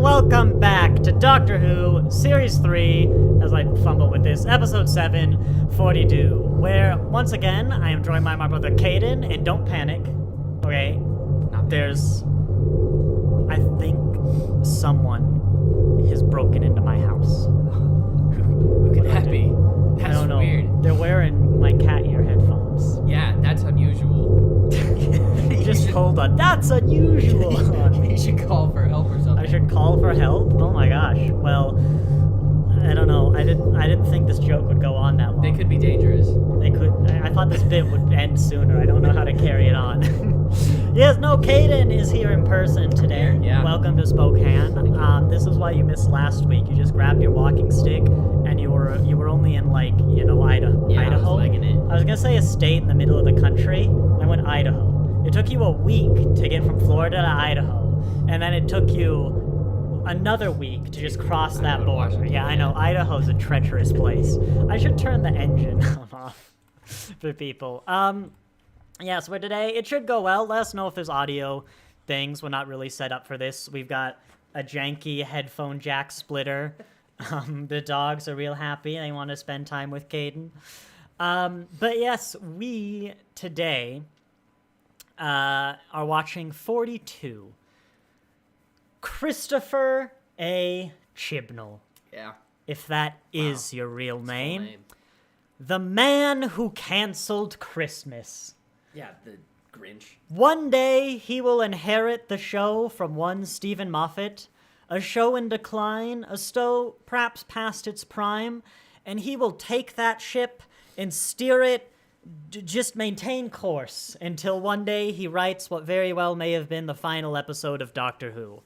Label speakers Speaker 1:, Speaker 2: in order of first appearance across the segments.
Speaker 1: welcome back to Doctor Who, Series 3, as I fumble with this, Episode 7, 42, where, once again, I am joined by my brother Caden, and don't panic, okay? There's, I think, someone has broken into my house.
Speaker 2: Who could that be? That's
Speaker 1: I don't know.
Speaker 2: Weird.
Speaker 1: They're wearing my cat ear headphones.
Speaker 2: Yeah, that's unusual.
Speaker 1: You just told us, that's unusual.
Speaker 2: You should call for help or something.
Speaker 1: I should call for help? Oh my gosh. Well, I don't know. I didn't think this joke would go on that long.
Speaker 2: They could be dangerous.
Speaker 1: They could. I thought this bit would end sooner. I don't know how to carry it on. Yes, no, Caden is here in person today.
Speaker 2: Yeah.
Speaker 1: Welcome to Spokane. This is why you missed last week. You just grabbed your walking stick and you were only in Idaho.
Speaker 2: Yeah,
Speaker 1: Idaho.
Speaker 2: I was legging it.
Speaker 1: I was gonna say a state in the middle of the country. I went Idaho. It took you a week to get from Florida to Idaho, and then it took you another week to just cross that border. Yeah, I know. Idaho's a treacherous place. I should turn the engine off for people. Yeah, so for today, it should go well. Let us know if there's audio things. We're not really set up for this. We've got a janky headphone jack splitter. The dogs are real happy. They want to spend time with Caden. But yes, we today are watching 42. Christopher A. Chibnall.
Speaker 2: Yeah.
Speaker 1: If that is your real
Speaker 2: Full
Speaker 1: name. The man who canceled Christmas.
Speaker 2: Yeah, the Grinch.
Speaker 1: One day he will inherit the show from one Stephen Moffat, a show in decline, a show perhaps past its prime, and he will take that ship and steer it, just maintain course, until one day he writes what very well may have been the final episode of Doctor Who.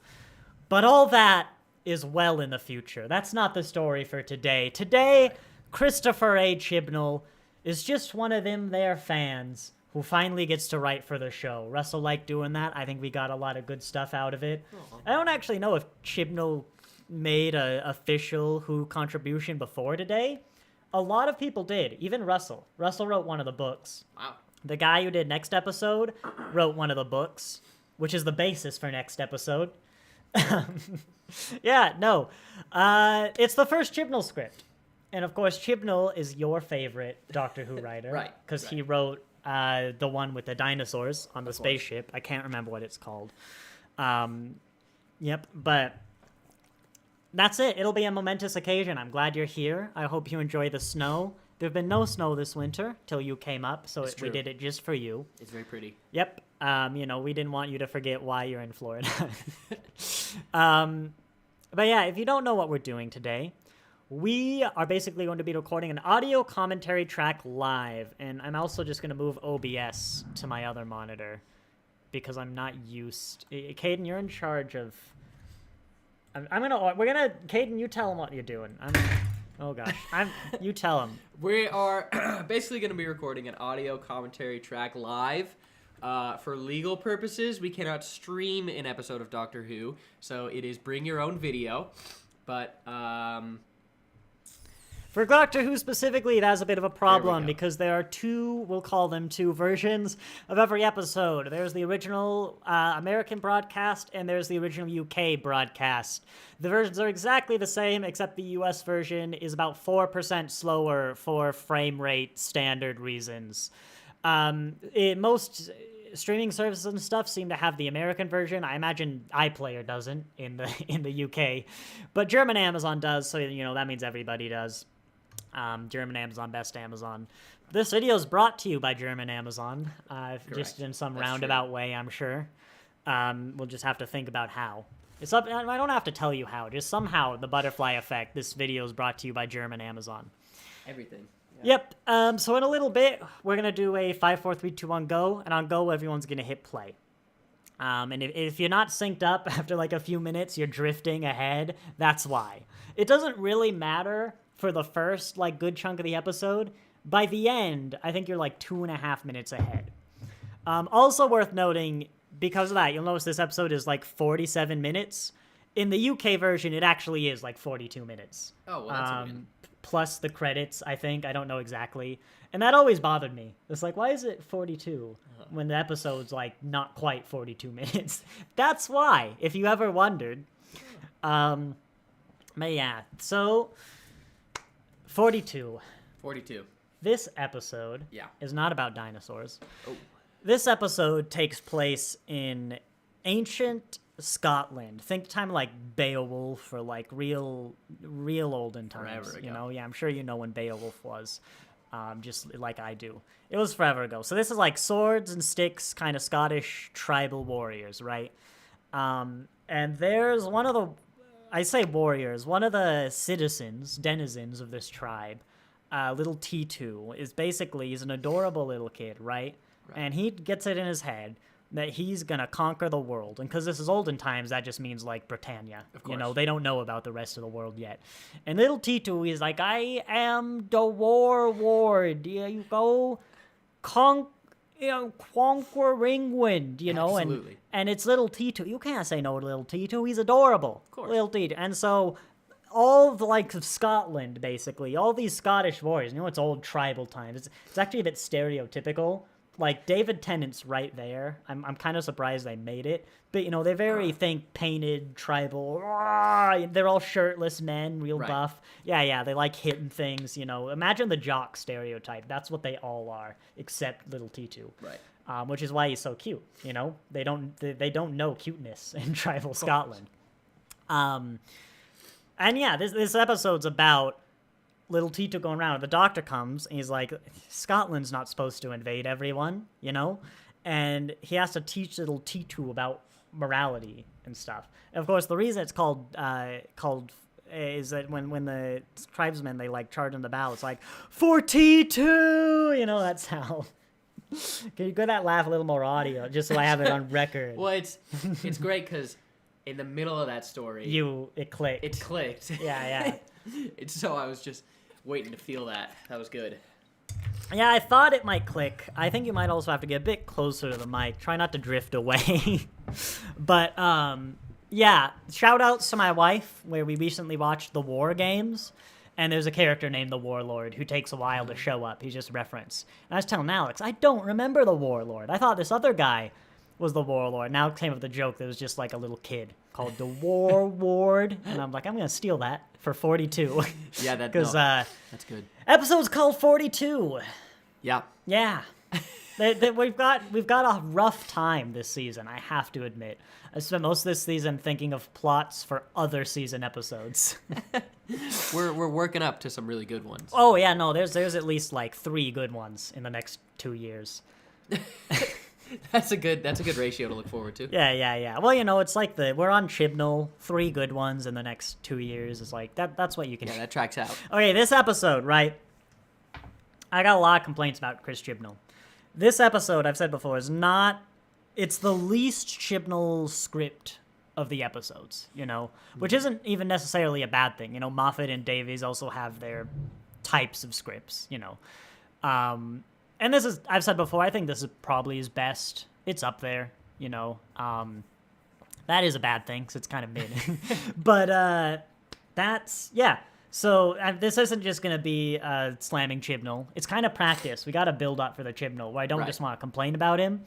Speaker 1: But all that is well in the future. That's not the story for today. Today, Christopher A. Chibnall is just one of them there fans who finally gets to write for the show. Russell liked doing that. I think we got a lot of good stuff out of it. I don't actually know if Chibnall made a official Who contribution before today. A lot of people did, even Russell. Russell wrote one of the books.
Speaker 2: Wow.
Speaker 1: The guy who did next episode wrote one of the books, which is the basis for next episode. Yeah, no. It's the first Chibnall script. And of course, Chibnall is your favorite Doctor Who writer.
Speaker 2: Right.
Speaker 1: Because he wrote the one with the dinosaurs on the spaceship. I can't remember what it's called. Yep, but that's it. It'll be a momentous occasion. I'm glad you're here. I hope you enjoy the snow. There've been no snow this winter till you came up, so we did it just for you.
Speaker 2: It's very pretty.
Speaker 1: Yep. We didn't want you to forget why you're in Florida. But yeah, if you don't know what we're doing today, we are basically going to be recording an audio commentary track live, and I'm also just going to move OBS to my other monitor because I'm not used. Caden, you're in charge of. Caden, you tell him what you're doing. Oh gosh, you tell him.
Speaker 2: We are basically going to be recording an audio commentary track live. For legal purposes, we cannot stream an episode of Doctor Who, so it is bring your own video. But
Speaker 1: for Doctor Who specifically, it has a bit of a problem
Speaker 2: go.
Speaker 1: because there are we'll call them two versions of every episode. There's the original American broadcast and there's the original UK broadcast. The versions are exactly the same, except the US version is about 4% slower for frame rate standard reasons. Most streaming services and stuff seem to have the American version. I imagine iPlayer doesn't in the UK, but German Amazon does, so that means everybody does. German Amazon, best Amazon. This video is brought to you by German Amazon, just in some roundabout way, I'm sure. We'll just have to think about how. It's up. I don't have to tell you how. Just somehow, the butterfly effect. This video is brought to you by German Amazon.
Speaker 2: everything.
Speaker 1: Yep. So in a little bit, we're going to do a 5, 4, 3, 2, 1, go. And on go, everyone's going to hit play. And if you're not synced up after like a few minutes, you're drifting ahead, that's why. It doesn't really matter for the first like good chunk of the episode. By the end, I think you're like 2.5 minutes ahead. Also worth noting, because of that, you'll notice this episode is like 47 minutes. In the UK version, it actually is like 42 minutes.
Speaker 2: Oh, well, that's a win.
Speaker 1: Plus the credits, I think. I don't know exactly. And that always bothered me. It's like, why is it 42 when the episode's like not quite 42 minutes? That's why, if you ever wondered. But yeah, so 42.
Speaker 2: 42.
Speaker 1: This episode
Speaker 2: Yeah.
Speaker 1: is not about dinosaurs.
Speaker 2: Oh.
Speaker 1: This episode takes place in ancient Scotland. Think time like Beowulf or like real olden times.
Speaker 2: Forever ago.
Speaker 1: You know, yeah, I'm sure you know when Beowulf was. Just like I do. It was forever ago. So this is like swords and sticks, kind of Scottish tribal warriors, right? And there's one of the, I say warriors, one of the denizens of this tribe, little T2, is basically, he's an adorable little kid, right? And he gets it in his head that he's gonna conquer the world. And because this is olden times, that just means like Britannia.
Speaker 2: Of course.
Speaker 1: You know, they don't know about the rest of the world yet. And little T2 is like, I am the war lord. Yeah, you go conquer England, you know.
Speaker 2: Absolutely.
Speaker 1: And it's little T2. You can't say no to little T2. He's adorable.
Speaker 2: Of course.
Speaker 1: Little T2. And so all the likes of Scotland, basically, all these Scottish warriors, you know, it's old tribal times. It's actually a bit stereotypical. Like, David Tennant's right there. I'm kind of surprised they made it. But, you know, they're very, painted, tribal. They're all shirtless men, real buff. Yeah, they like hitting things, you know. Imagine the jock stereotype. That's what they all are, except little T2.
Speaker 2: Right.
Speaker 1: Which is why he's so cute, you know? They don't know cuteness in tribal Scotland. And yeah, this episode's about little Tito going around. The doctor comes, and he's like, Scotland's not supposed to invade everyone, you know? And he has to teach little Tito about morality and stuff. And of course, the reason it's called is that when the tribesmen, they, like, charge in the battle, it's like, for T2! You know that sound. Can you go that laugh a little more audio, just so I have it on record?
Speaker 2: Well, it's great because in the middle of that story,
Speaker 1: it clicked.
Speaker 2: It clicked.
Speaker 1: Yeah.
Speaker 2: It's so I was just waiting to feel that. That was good.
Speaker 1: Yeah, I thought it might click. I think you might also have to get a bit closer to the mic. Try not to drift away. But, yeah, shout-outs to my wife, where we recently watched The War Games, and there's a character named the Warlord who takes a while to show up. He's just a reference. And I was telling Alex, I don't remember the Warlord. I thought this other guy was the Warlord. Now it came up with the joke that was just like a little kid called the War Ward. And I'm like, I'm going to steal that for 42.
Speaker 2: Yeah,
Speaker 1: because
Speaker 2: that's good.
Speaker 1: Episode's called 42.
Speaker 2: Yeah.
Speaker 1: Yeah. We've got a rough time this season, I have to admit. I spent most of this season thinking of plots for other season episodes.
Speaker 2: We're working up to some really good ones.
Speaker 1: Oh yeah, no, there's at least like 3 good ones in the next 2 years.
Speaker 2: That's a good ratio to look forward to.
Speaker 1: Yeah. Well, you know, it's like we're on Chibnall, 3 good ones in the next 2 years. It's like that's what you can.
Speaker 2: Yeah, that tracks out.
Speaker 1: Okay, this episode, right? I got a lot of complaints about Chris Chibnall. This episode, I've said before, it's the least Chibnall script of the episodes, you know, which isn't even necessarily a bad thing. You know, Moffat and Davies also have their types of scripts, you know. And this is, I've said before, I think this is probably his best. It's up there, you know. That is a bad thing, because it's kind of mid. But yeah. So this isn't just going to be slamming Chibnall. It's kind of practice. We got to build up for the Chibnall, where I don't just want to complain about him.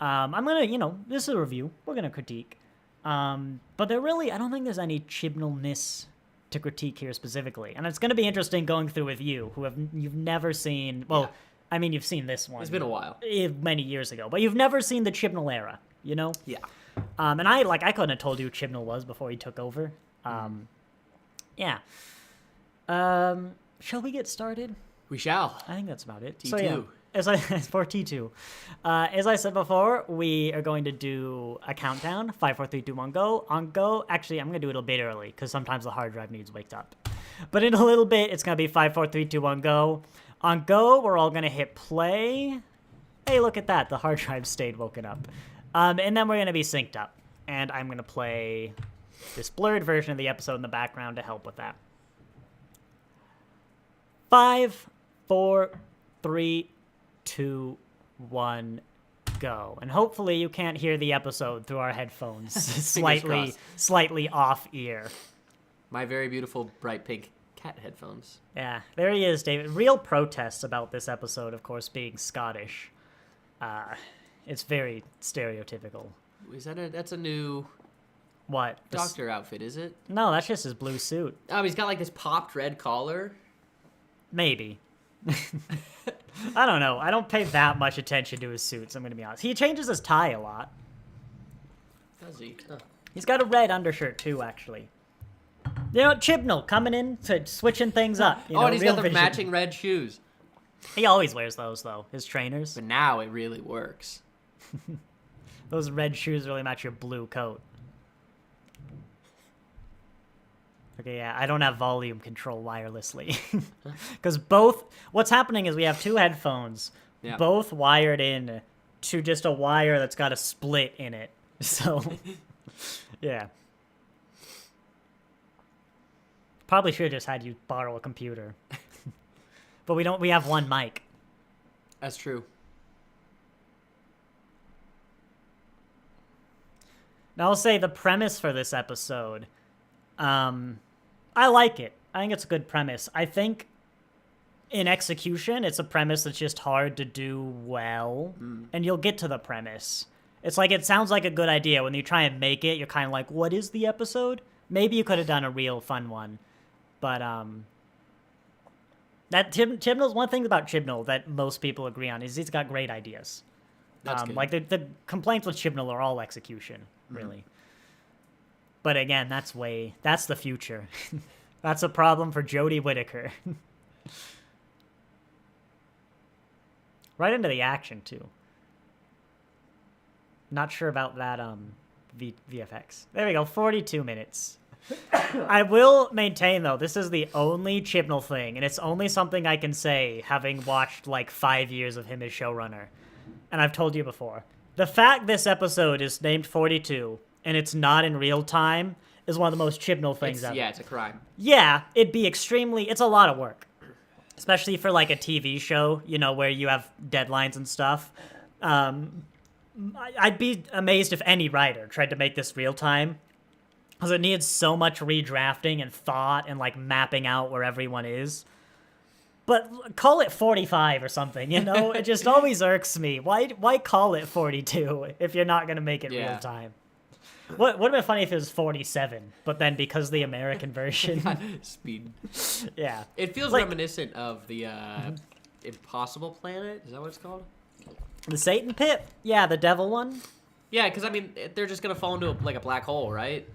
Speaker 1: I'm going to, you know, this is a review. We're going to critique. But I don't think there's any Chibnall-ness to critique here specifically. And it's going to be interesting going through with you, you've never seen, well, yeah. I mean, you've seen this one.
Speaker 2: It's been a while.
Speaker 1: Many years ago. But you've never seen the Chibnall era, you know?
Speaker 2: Yeah.
Speaker 1: And I couldn't have told you who Chibnall was before he took over. Yeah. Shall we get started?
Speaker 2: We shall.
Speaker 1: I think that's about it.
Speaker 2: T2.
Speaker 1: So, yeah, for T2. As I said before, we are going to do a countdown. 5, 4, 3, 2, 1, go. On go. Actually, I'm going to do it a bit early, because sometimes the hard drive needs waked up. But in a little bit, it's going to be 5, 4, 3, 2, 1, go. On go, we're all going to hit play. Hey, look at that. The hard drive stayed woken up. And then we're going to be synced up. And I'm going to play this blurred version of the episode in the background to help with that. 5, 4, 3, 2, 1, go. And hopefully you can't hear the episode through our headphones. slightly off ear. My
Speaker 2: very beautiful bright pink cat headphones.
Speaker 1: Yeah, there he is, David. Real protests about this episode, of course, being Scottish. It's very stereotypical.
Speaker 2: Is that's a new
Speaker 1: What?
Speaker 2: Doctor outfit, is it?
Speaker 1: No, that's just his blue suit.
Speaker 2: Oh, he's got like this popped red collar.
Speaker 1: Maybe. I don't know. I don't pay that much attention to his suits, I'm going to be honest. He changes his tie a lot.
Speaker 2: Does he? Huh.
Speaker 1: He's got a red undershirt, too, actually. You know, Chibnall coming in to switching things up. You know,
Speaker 2: and he's got the
Speaker 1: vision.
Speaker 2: matching red shoes.
Speaker 1: He always wears those, though, his trainers.
Speaker 2: But now it really works.
Speaker 1: Those red shoes really match your blue coat. Okay, yeah, I don't have volume control wirelessly. Because what's happening is we have two headphones, both wired in to just a wire that's got a split in it. So, yeah. Probably should have just had you borrow a computer. But we have one mic.
Speaker 2: That's true.
Speaker 1: Now, I'll say the premise for this episode, I like it. I think it's a good premise. I think in execution, it's a premise that's just hard to do well, and you'll get to the premise. It's like, it sounds like a good idea. When you try and make it, you're kind of like, what is the episode? Maybe you could have done a real fun one. But, Chibnall's one thing about Chibnall that most people agree on is he's got great ideas.
Speaker 2: That's good.
Speaker 1: Like, the complaints with Chibnall are all execution, really. But again, that's the future. That's a problem for Jodie Whittaker. Right into the action, too. Not sure about that VFX. There we go, 42 minutes. I will maintain, though, this is the only Chibnall thing, and it's only something I can say having watched, like, 5 years of him as showrunner. And I've told you before. The fact this episode is named 42, and it's not in real time, is one of the most Chibnall things ever.
Speaker 2: Yeah, it's a crime.
Speaker 1: Yeah, it's a lot of work. Especially for, like, a TV show, you know, where you have deadlines and stuff. I'd be amazed if any writer tried to make this real time. Because it needs so much redrafting and thought and, like, mapping out where everyone is. But call it 45 or something, you know? It just always irks me. Why call it 42 if you're not going to make it real time? What would have been funny if it was 47, but then because the American version...
Speaker 2: Speed.
Speaker 1: Yeah.
Speaker 2: It feels like, reminiscent of the Impossible Planet. Is that what it's called?
Speaker 1: The Satan Pit? Yeah, the devil one?
Speaker 2: Yeah, because, I mean, they're just going to fall into, like, a black hole, right?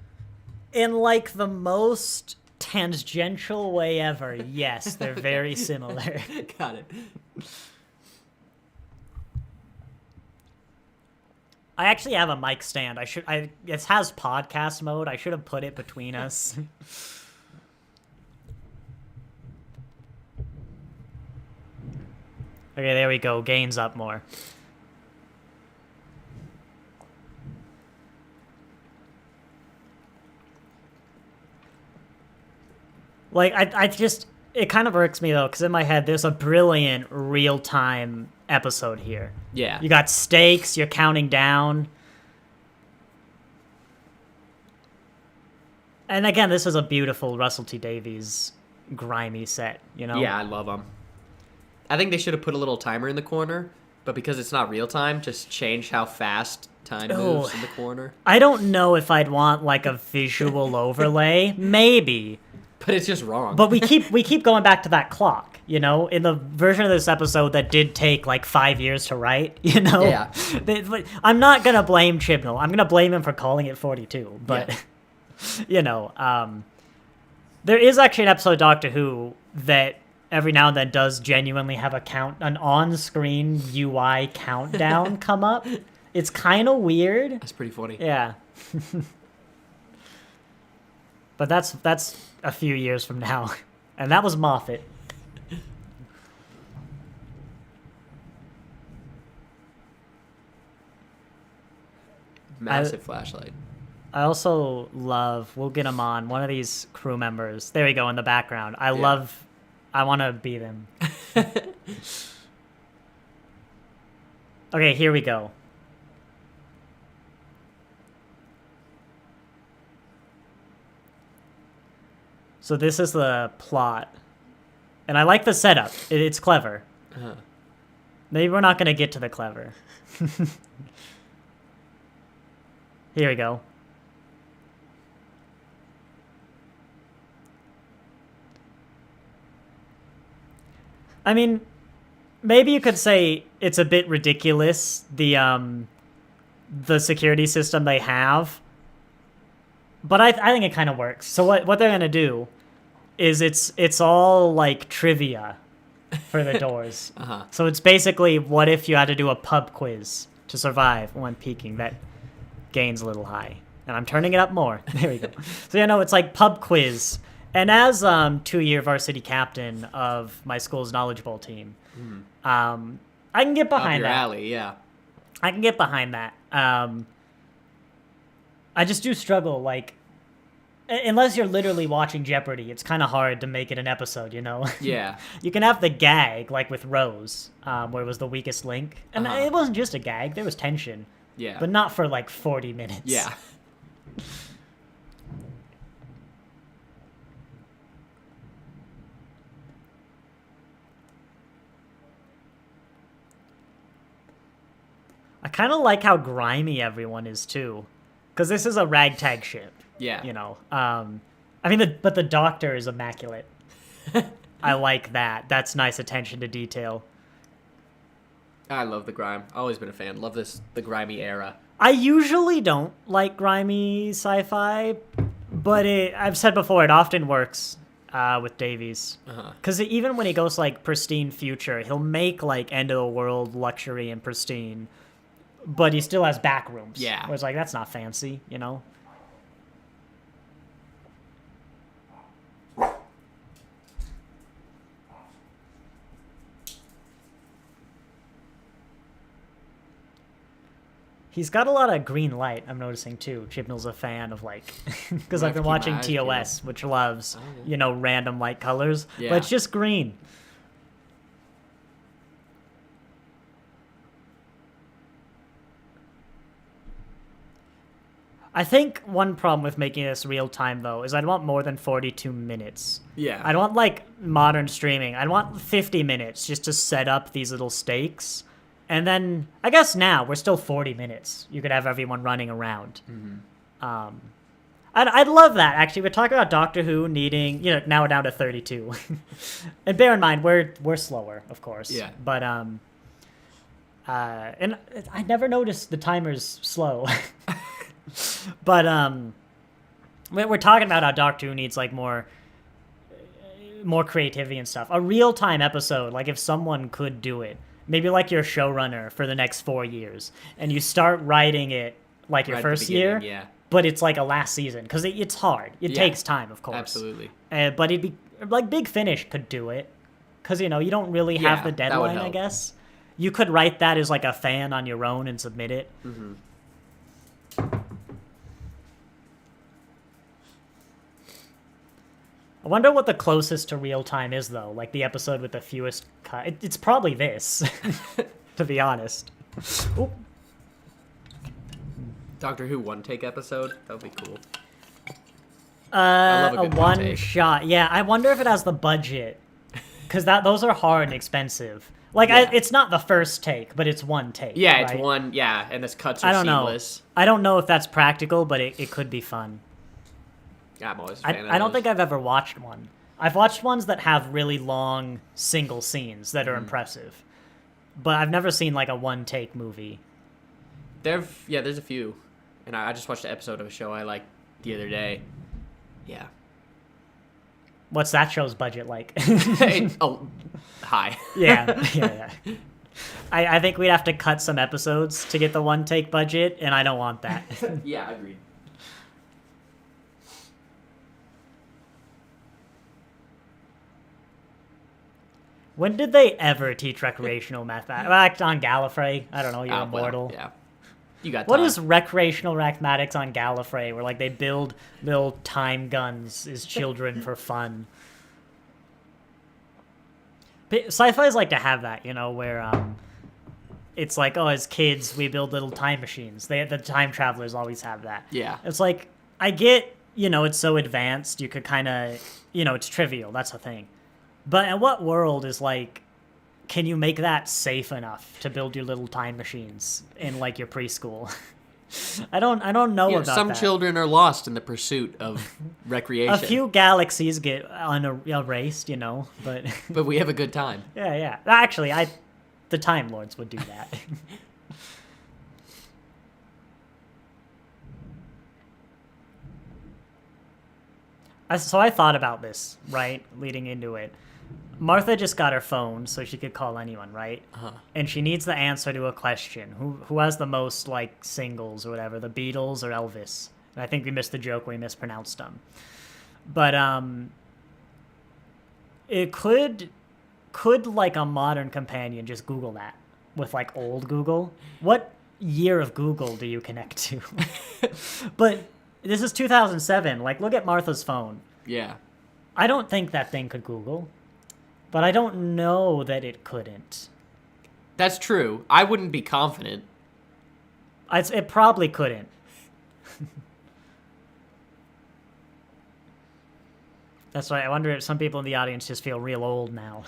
Speaker 1: In, like, the most tangential way ever, yes, they're very similar.
Speaker 2: Got it.
Speaker 1: I actually have a mic stand. It has podcast mode. I should have put it between us. Okay, there we go. Gains up more. Like, it kind of irks me, though, because in my head, there's a brilliant real-time episode here.
Speaker 2: Yeah.
Speaker 1: You got stakes, you're counting down. And again, this is a beautiful Russell T. Davies grimy set, you know?
Speaker 2: Yeah, I love them. I think they should have put a little timer in the corner, but because it's not real time, just change how fast time moves in the corner.
Speaker 1: I don't know if I'd want, like, a visual overlay. Maybe.
Speaker 2: But it's just wrong.
Speaker 1: But we keep going back to that clock, you know? In the version of this episode that did take, like, 5 years to write, you know?
Speaker 2: Yeah.
Speaker 1: I'm not going to blame Chibnall. I'm going to blame him for calling it 42. But, you know, there is actually an episode of Doctor Who that every now and then does genuinely have an on-screen UI countdown come up. It's kind of weird.
Speaker 2: That's pretty funny.
Speaker 1: Yeah. But that's a few years from now. And that was Moffat.
Speaker 2: Massive flashlight.
Speaker 1: I also love, we'll get him on, one of these crew members. There we go in the background. I want to be them. Okay, here we go. So this is the plot. And I like the setup. It's clever.
Speaker 2: Uh-huh.
Speaker 1: Maybe we're not going to get to the clever. Here we go. I mean, maybe you could say it's a bit ridiculous, the security system they have. But I think it kind of works. So what they're going to do is it's all like trivia for the doors. So it's basically, what if you had to do a pub quiz to survive when peaking? That gains a little high. And I'm turning it up more. There we go. So, it's like pub quiz. And as 2-year varsity captain of my school's Knowledge Bowl team, I can get behind
Speaker 2: Up your
Speaker 1: that.
Speaker 2: alley, yeah.
Speaker 1: I can get behind that. I just do struggle, like, unless you're literally watching Jeopardy, it's kind of hard to make it an episode,
Speaker 2: Yeah.
Speaker 1: You can have the gag, like with Rose, where it was the weakest link. And it wasn't just a gag, there was tension.
Speaker 2: Yeah.
Speaker 1: But not for, like, 40 minutes.
Speaker 2: Yeah.
Speaker 1: I kind of like how grimy everyone is, too. Because this is a ragtag ship.
Speaker 2: Yeah.
Speaker 1: But the doctor is immaculate. I like that. That's nice attention to detail.
Speaker 2: I love the grime. Always been a fan. Love the grimy era.
Speaker 1: I usually don't like grimy sci-fi, but I've said before, it often works with Davies. Because even when he goes like pristine future, he'll make like end of the world luxury and pristine, but he still has back rooms.
Speaker 2: Yeah.
Speaker 1: Where it's like, that's not fancy, He's got a lot of green light, I'm noticing, too. Chibnall's a fan of, like... Because I've been watching TOS, which loves, random light colors. Yeah. But it's just green. I think one problem with making this real-time, though, is I'd want more than 42 minutes.
Speaker 2: Yeah.
Speaker 1: I'd want, like, modern streaming. I'd want 50 minutes just to set up these little stakes. And then, I guess now, we're still 40 minutes. You could have everyone running around. I'd love that, actually. We're talking about Doctor Who needing, now we're down to 32. And bear in mind, we're slower, of course.
Speaker 2: Yeah.
Speaker 1: But, and I never noticed the timer's slow. But, we're talking about how Doctor Who needs, like, more creativity and stuff. A real-time episode, like, if someone could do it. Maybe like your showrunner for the next 4 years, and you start writing it like your first year, but it's like a last season, because it's hard. It takes time, of course.
Speaker 2: Absolutely.
Speaker 1: But it'd be, like, Big Finish could do it, because, you don't really have the deadline, I guess. You could write that as like a fan on your own and submit it. I wonder what the closest to real time is, though. Like the episode with the fewest cut. It's probably this, to be honest. Oop.
Speaker 2: Doctor Who one-take episode? That would be cool.
Speaker 1: I love a one shot. Yeah, I wonder if it has the budget, because those are hard and expensive. Like, it's not the first take, but it's one take.
Speaker 2: Yeah,
Speaker 1: right?
Speaker 2: it's one. Yeah, and this cuts are seamless.
Speaker 1: I don't know if that's practical, but it could be fun.
Speaker 2: Yeah, I'm always a fan of those.
Speaker 1: I don't think I've ever watched one. I've watched ones that have really long single scenes that are impressive, but I've never seen like a one-take movie.
Speaker 2: There's a few, and I just watched an episode of a show I liked the other day. Yeah.
Speaker 1: What's that show's budget like?
Speaker 2: High.
Speaker 1: Yeah. I think we'd have to cut some episodes to get the one-take budget, and I don't want that.
Speaker 2: Yeah, agreed.
Speaker 1: When did they ever teach recreational mathematics? On Gallifrey? I don't know, you're immortal.
Speaker 2: Well, yeah. You got time.
Speaker 1: What is recreational mathematics on Gallifrey, where like they build little time guns as children for fun? Sci-fi's like to have that, where it's like, oh, as kids we build little time machines. The time travelers always have that.
Speaker 2: Yeah.
Speaker 1: It's like, I get, it's so advanced, you could kind of, it's trivial, that's the thing. But in what world is like, can you make that safe enough to build your little time machines in like your preschool? I don't know about
Speaker 2: some
Speaker 1: that.
Speaker 2: children are lost in the pursuit of recreation.
Speaker 1: A few galaxies get erased, but
Speaker 2: But we have a good time.
Speaker 1: yeah. Actually, the Time Lords would do that. So I thought about this, right, leading into it. Martha just got her phone so she could call anyone, right?
Speaker 2: Uh-huh.
Speaker 1: And she needs the answer to a question. Who has the most, like, singles or whatever, the Beatles or Elvis? And I think we missed the joke where we mispronounced them. But, it could, like, a modern companion just Google that with, like, old Google? What year of Google do you connect to? But this is 2007. Like, look at Martha's phone.
Speaker 2: Yeah.
Speaker 1: I don't think that thing could Google. But I don't know that it couldn't.
Speaker 2: That's true. I wouldn't be confident.
Speaker 1: It probably couldn't. That's why I wonder if some people in the audience just feel real old now.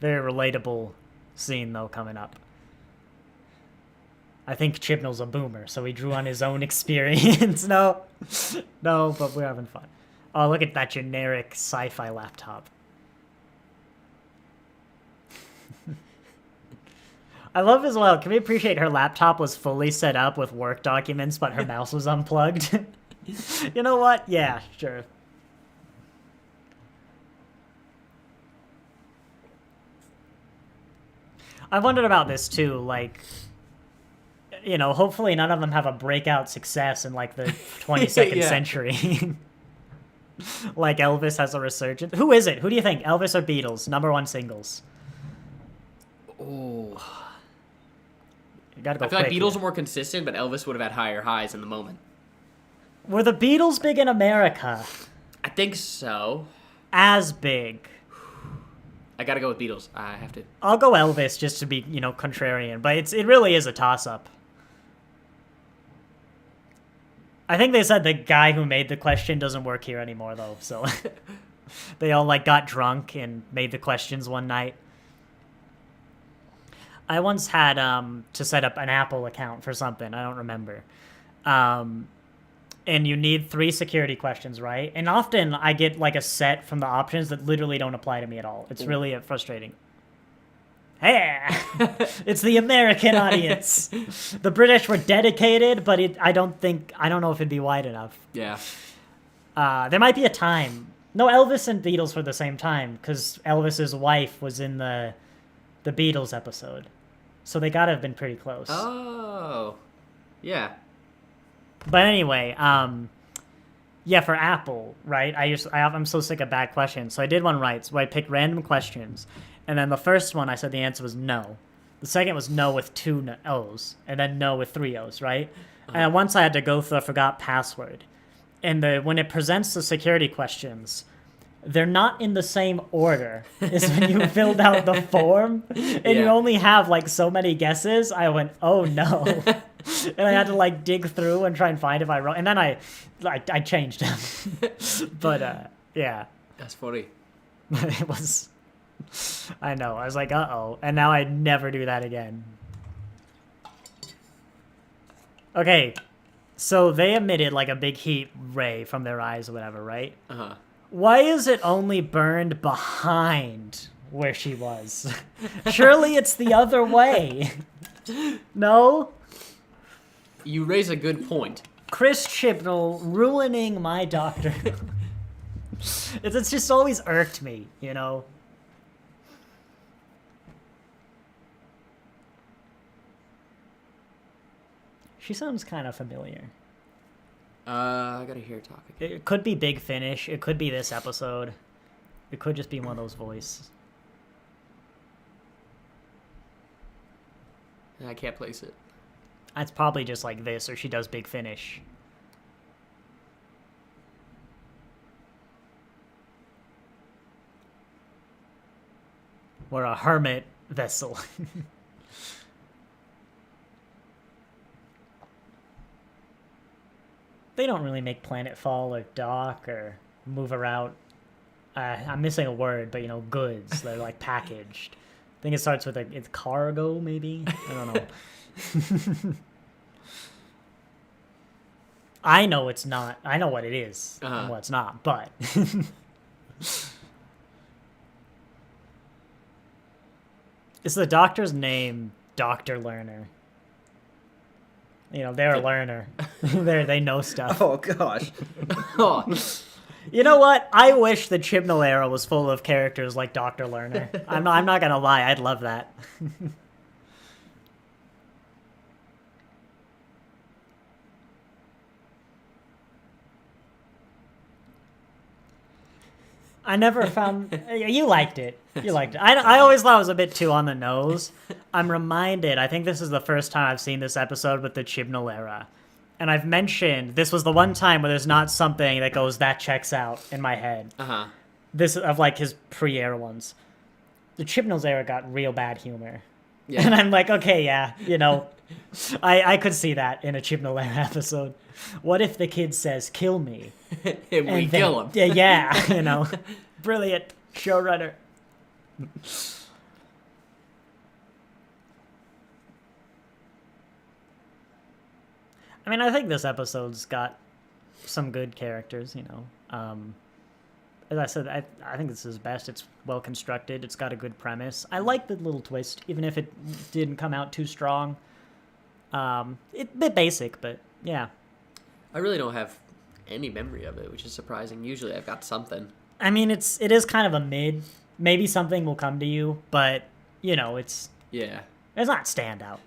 Speaker 1: Very relatable scene, though, coming up. I think Chibnall's a boomer, so he drew on his own experience. No, but we're having fun. Oh, look at that generic sci-fi laptop. I love as well. Can we appreciate her laptop was fully set up with work documents, but her mouse was unplugged? You know what? Yeah, sure. I wondered about this too, like, hopefully none of them have a breakout success in, like, the 22nd
Speaker 2: Yeah.
Speaker 1: century. Like Elvis has a resurgence. Who is it? Who do you think? Elvis or Beatles? #1 singles.
Speaker 2: Oh.
Speaker 1: You gotta go
Speaker 2: I feel like
Speaker 1: quick
Speaker 2: Beatles
Speaker 1: here.
Speaker 2: are more consistent, but Elvis would have had higher highs in the moment.
Speaker 1: Were the Beatles big in America?
Speaker 2: I think so.
Speaker 1: As big.
Speaker 2: I gotta go with Beatles. I have to.
Speaker 1: I'll go Elvis just to be, contrarian, but it really is a toss-up. I think they said the guy who made the question doesn't work here anymore, though, so they all, like, got drunk and made the questions one night. I once had to set up an Apple account for something. I don't remember. And you need 3 security questions, right? And often I get, like, a set from the options that literally don't apply to me at all. It's really frustrating. Hey! It's the American audience. The British were dedicated, but I don't know if it'd be wide enough.
Speaker 2: Yeah.
Speaker 1: There might be a time. No, Elvis and Beatles were the same time, because Elvis's wife was in the Beatles episode. So they gotta have been pretty close.
Speaker 2: Oh. Yeah.
Speaker 1: But anyway, yeah, for Apple, right? I'm so sick of bad questions. So I did one right. So I picked random questions. And then the first one, I said the answer was no. The second was no with 2 O's. And then no with 3 O's, right? Uh-huh. And once I had to go through a forgot password. And when it presents the security questions, they're not in the same order as when you filled out the form. And you only have, like, so many guesses. I went, oh, no. And I had to, like, dig through and try and find if I wrote. And then I changed them. But, yeah.
Speaker 2: That's funny.
Speaker 1: It was... I know. I was like, uh-oh. And now I'd never do that again. Okay. So they emitted, like, a big heat ray from their eyes or whatever, right?
Speaker 2: Uh-huh.
Speaker 1: Why is it only burned behind where she was? Surely it's the other way. No?
Speaker 2: You raise a good point.
Speaker 1: Chris Chibnall ruining my Doctor. It's just always irked me, She sounds kind of familiar.
Speaker 2: I gotta hear her talk again.
Speaker 1: It could be Big Finish. It could be this episode. It could just be one of those voices.
Speaker 2: I can't place it.
Speaker 1: It's probably just like this, or she does Big Finish. Or a hermit vessel. They don't really make planetfall or dock or move around. I'm missing a word, but goods. They're like packaged. think it starts with it's cargo, maybe? I don't know. I know it's not. I know what it is and what it's not, but... Is the doctor's name Dr. Learner? You know, they're a learner. They know stuff.
Speaker 2: Oh, gosh. Oh.
Speaker 1: You know what? I wish the Chibnall era was full of characters like Dr. Learner. I'm not gonna lie, I'd love that. I never found... You liked it. You liked it. I always thought it was a bit too on the nose. I'm reminded, I think this is the first time I've seen this episode with the Chibnall era. And I've mentioned, this was the one time where there's not something that goes, that checks out in my head.
Speaker 2: Uh-huh.
Speaker 1: This, of like his pre-era ones. The Chibnall's era got real bad humor.
Speaker 2: Yeah.
Speaker 1: And I'm like, okay, yeah, you know, I could see that in a Chibnall era episode. What if the kid says, kill me?
Speaker 2: And we kill him.
Speaker 1: Yeah, you know. Brilliant showrunner. I mean, I think this episode's got some good characters, you know. As I said, I think this is best. It's well constructed. It's got a good premise. I like the little twist, even if it didn't come out too strong. It's a bit basic, but yeah.
Speaker 2: I really don't have any memory of it, which is surprising. Usually I've got something.
Speaker 1: I mean, it is kind of a mid. Maybe something will come to you, but, you know, it's not standout.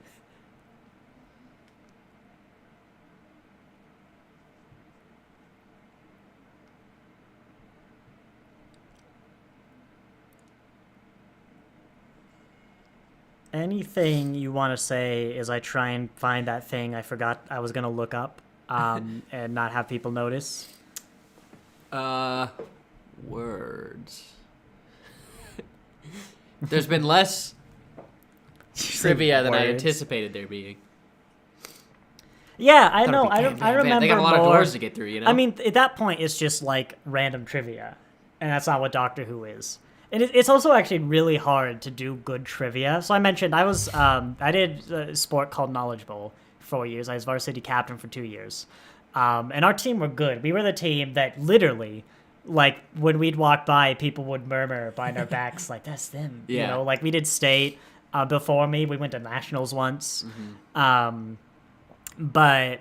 Speaker 1: Anything you want to say as I try and find that thing I forgot I was going to look up and not have people notice?
Speaker 2: Words. There's been less trivia than I anticipated there being.
Speaker 1: Yeah, I know. I remember
Speaker 2: they got a lot
Speaker 1: more.
Speaker 2: of doors to get through, you know?
Speaker 1: I mean, at that point, it's just like random trivia, and that's not what Doctor Who is. And it's also actually really hard to do good trivia. So I mentioned I did a sport called Knowledge Bowl for 4 years. I was varsity captain for 2 years. And our team were good. We were the team that literally, like, when we'd walk by, people would murmur behind our backs, like, that's them.
Speaker 2: Yeah.
Speaker 1: You know, like, we did state before me. We went to nationals once. Mm-hmm. But,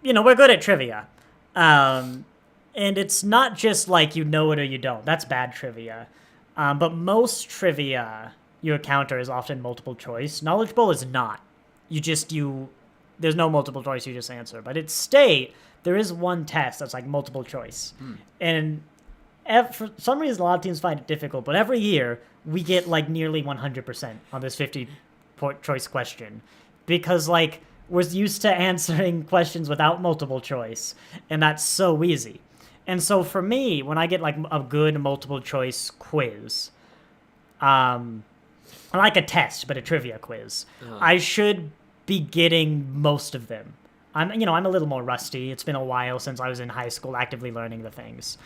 Speaker 1: you know, we're good at trivia. And it's not just like you know it or you don't. That's bad trivia. But most trivia you encounter is often multiple choice. Knowledge Bowl is not. There's no multiple choice, you just answer. But at state, there is one test that's like multiple choice. And for some reason, a lot of teams find it difficult. But every year, we get like nearly 100% on this 50-choice question. Because like, we're used to answering questions without multiple choice. And that's so easy. And so for me, when I get like a good multiple choice quiz, like a test, but a trivia quiz, I should be getting most of them. I'm a little more rusty. It's been a while since I was in high school actively learning the things.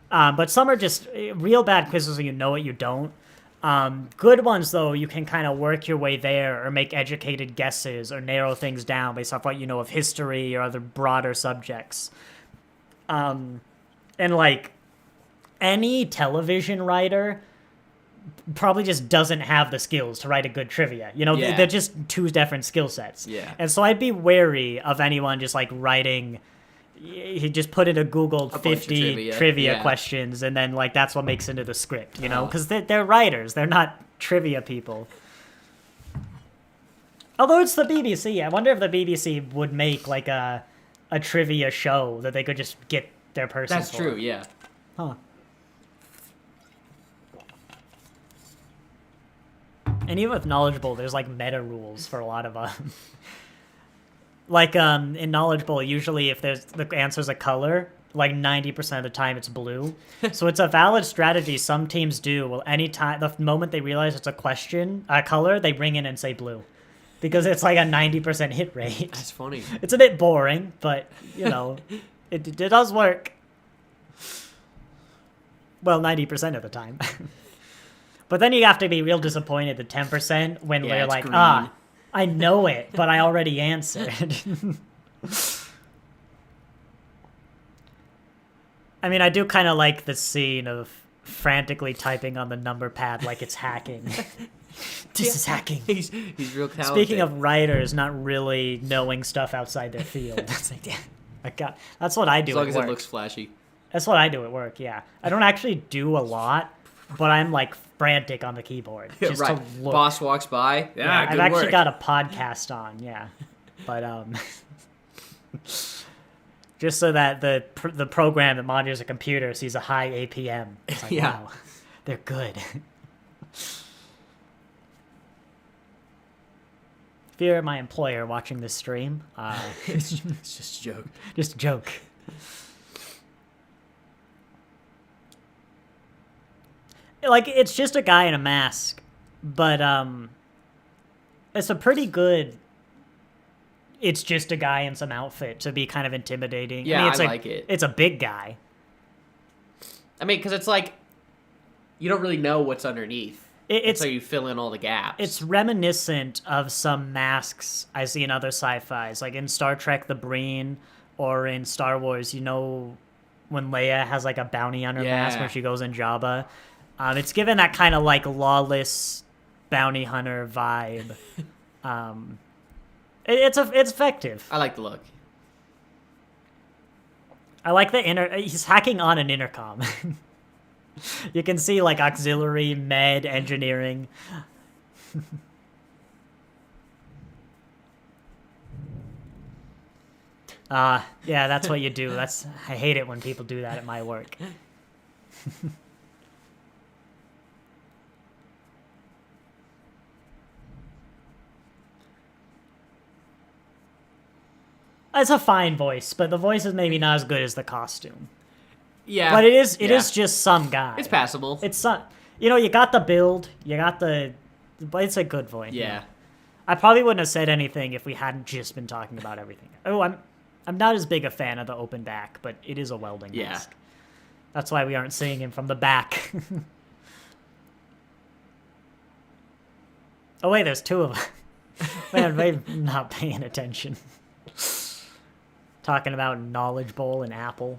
Speaker 1: But some are just real bad quizzes where you know it, you don't. Good ones, though, you can kind of work your way there or make educated guesses or narrow things down based off what you know of history or other broader subjects. And, like, any television writer probably just doesn't have the skills to write a good trivia. You know, they're just two different skill sets.
Speaker 2: Yeah.
Speaker 1: And so I'd be wary of anyone just, like, writing... He just put in a Google 50 trivia questions, and then, like, that's what makes into the script, you know? Because they're writers. They're not trivia people. Although it's the BBC. I wonder if the BBC would make, like, a trivia show that they could just get their person
Speaker 2: That's
Speaker 1: for.
Speaker 2: true, yeah.
Speaker 1: Huh. And even with Knowledge Bowl, there's like meta rules for a lot of them. Like in Knowledge Bowl, usually if the answer's a color, like 90% of the time it's blue. So it's a valid strategy some teams do. Well, anytime the moment they realize it's a color, they ring in and say blue. Because it's like a 90% hit rate.
Speaker 2: That's funny.
Speaker 1: It's a bit boring, but you know, it does work. Well, 90% of the time. But then you have to be real disappointed at 10% when
Speaker 2: Yeah,
Speaker 1: we're
Speaker 2: it's
Speaker 1: like,
Speaker 2: green.
Speaker 1: I know it, but I already answered. I mean, I do kind of like the scene of frantically typing on the number pad like it's hacking. This is hacking.
Speaker 2: He's real talented.
Speaker 1: Speaking of writers not really knowing stuff outside their field, it's like, damn, that's what I do
Speaker 2: as long
Speaker 1: at
Speaker 2: as
Speaker 1: work.
Speaker 2: it looks flashy.
Speaker 1: That's what I do at work, yeah. I don't actually do a lot, but I'm like frantic on the keyboard just
Speaker 2: right.
Speaker 1: to look.
Speaker 2: Boss walks by. Yeah,
Speaker 1: I've
Speaker 2: good
Speaker 1: actually
Speaker 2: work.
Speaker 1: got a podcast on, yeah. But just so that the program that monitors a computer sees a high APM. It's like,
Speaker 2: Yeah.
Speaker 1: wow, they're good. If you're my employer watching this stream,
Speaker 2: It's just a joke.
Speaker 1: just a joke. Like, it's just a guy in a mask, but it's a pretty good. It's just a guy in some outfit to be kind of intimidating.
Speaker 2: Yeah,
Speaker 1: I mean, it's
Speaker 2: like it.
Speaker 1: It's a big guy.
Speaker 2: I mean, because it's like you don't really know what's underneath. So you fill in all the gaps.
Speaker 1: It's reminiscent of some masks I see in other sci-fis, like in Star Trek The Breen or in Star Wars, you know, when Leia has like a bounty on her mask when she goes in Jabba. It's given that kind of like lawless bounty hunter vibe. It's effective.
Speaker 2: I like the look.
Speaker 1: I like he's hacking on an intercom. You can see like auxiliary, med, engineering. Yeah, that's what you do. I hate it when people do that at my work. It's a fine voice, but the voice is maybe not as good as the costume.
Speaker 2: Yeah.
Speaker 1: But it is just some guy.
Speaker 2: It's passable.
Speaker 1: It's some, you got the build, but it's a good voice.
Speaker 2: Yeah.
Speaker 1: I probably wouldn't have said anything if we hadn't just been talking about everything. Oh, I'm not as big a fan of the open back, but it is a welding mask. That's why we aren't seeing him from the back. Oh wait, there's two of them. Man, I'm not paying attention. Talking about Knowledge Bowl and Apple.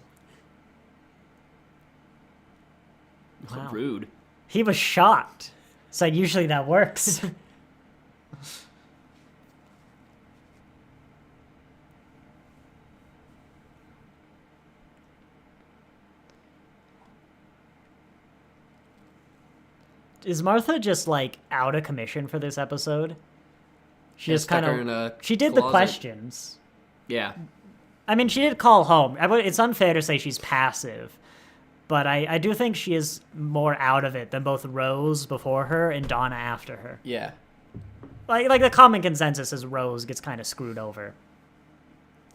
Speaker 2: Wow. Rude.
Speaker 1: He was shocked. So usually that works. Is Martha just like out of commission for this episode? She just kind of. She did the questions.
Speaker 2: Yeah.
Speaker 1: I mean, she did call home. It's unfair to say she's passive, but I do think she is more out of it than both Rose before her and Donna after her.
Speaker 2: Yeah.
Speaker 1: Like the common consensus is Rose gets kind of screwed over.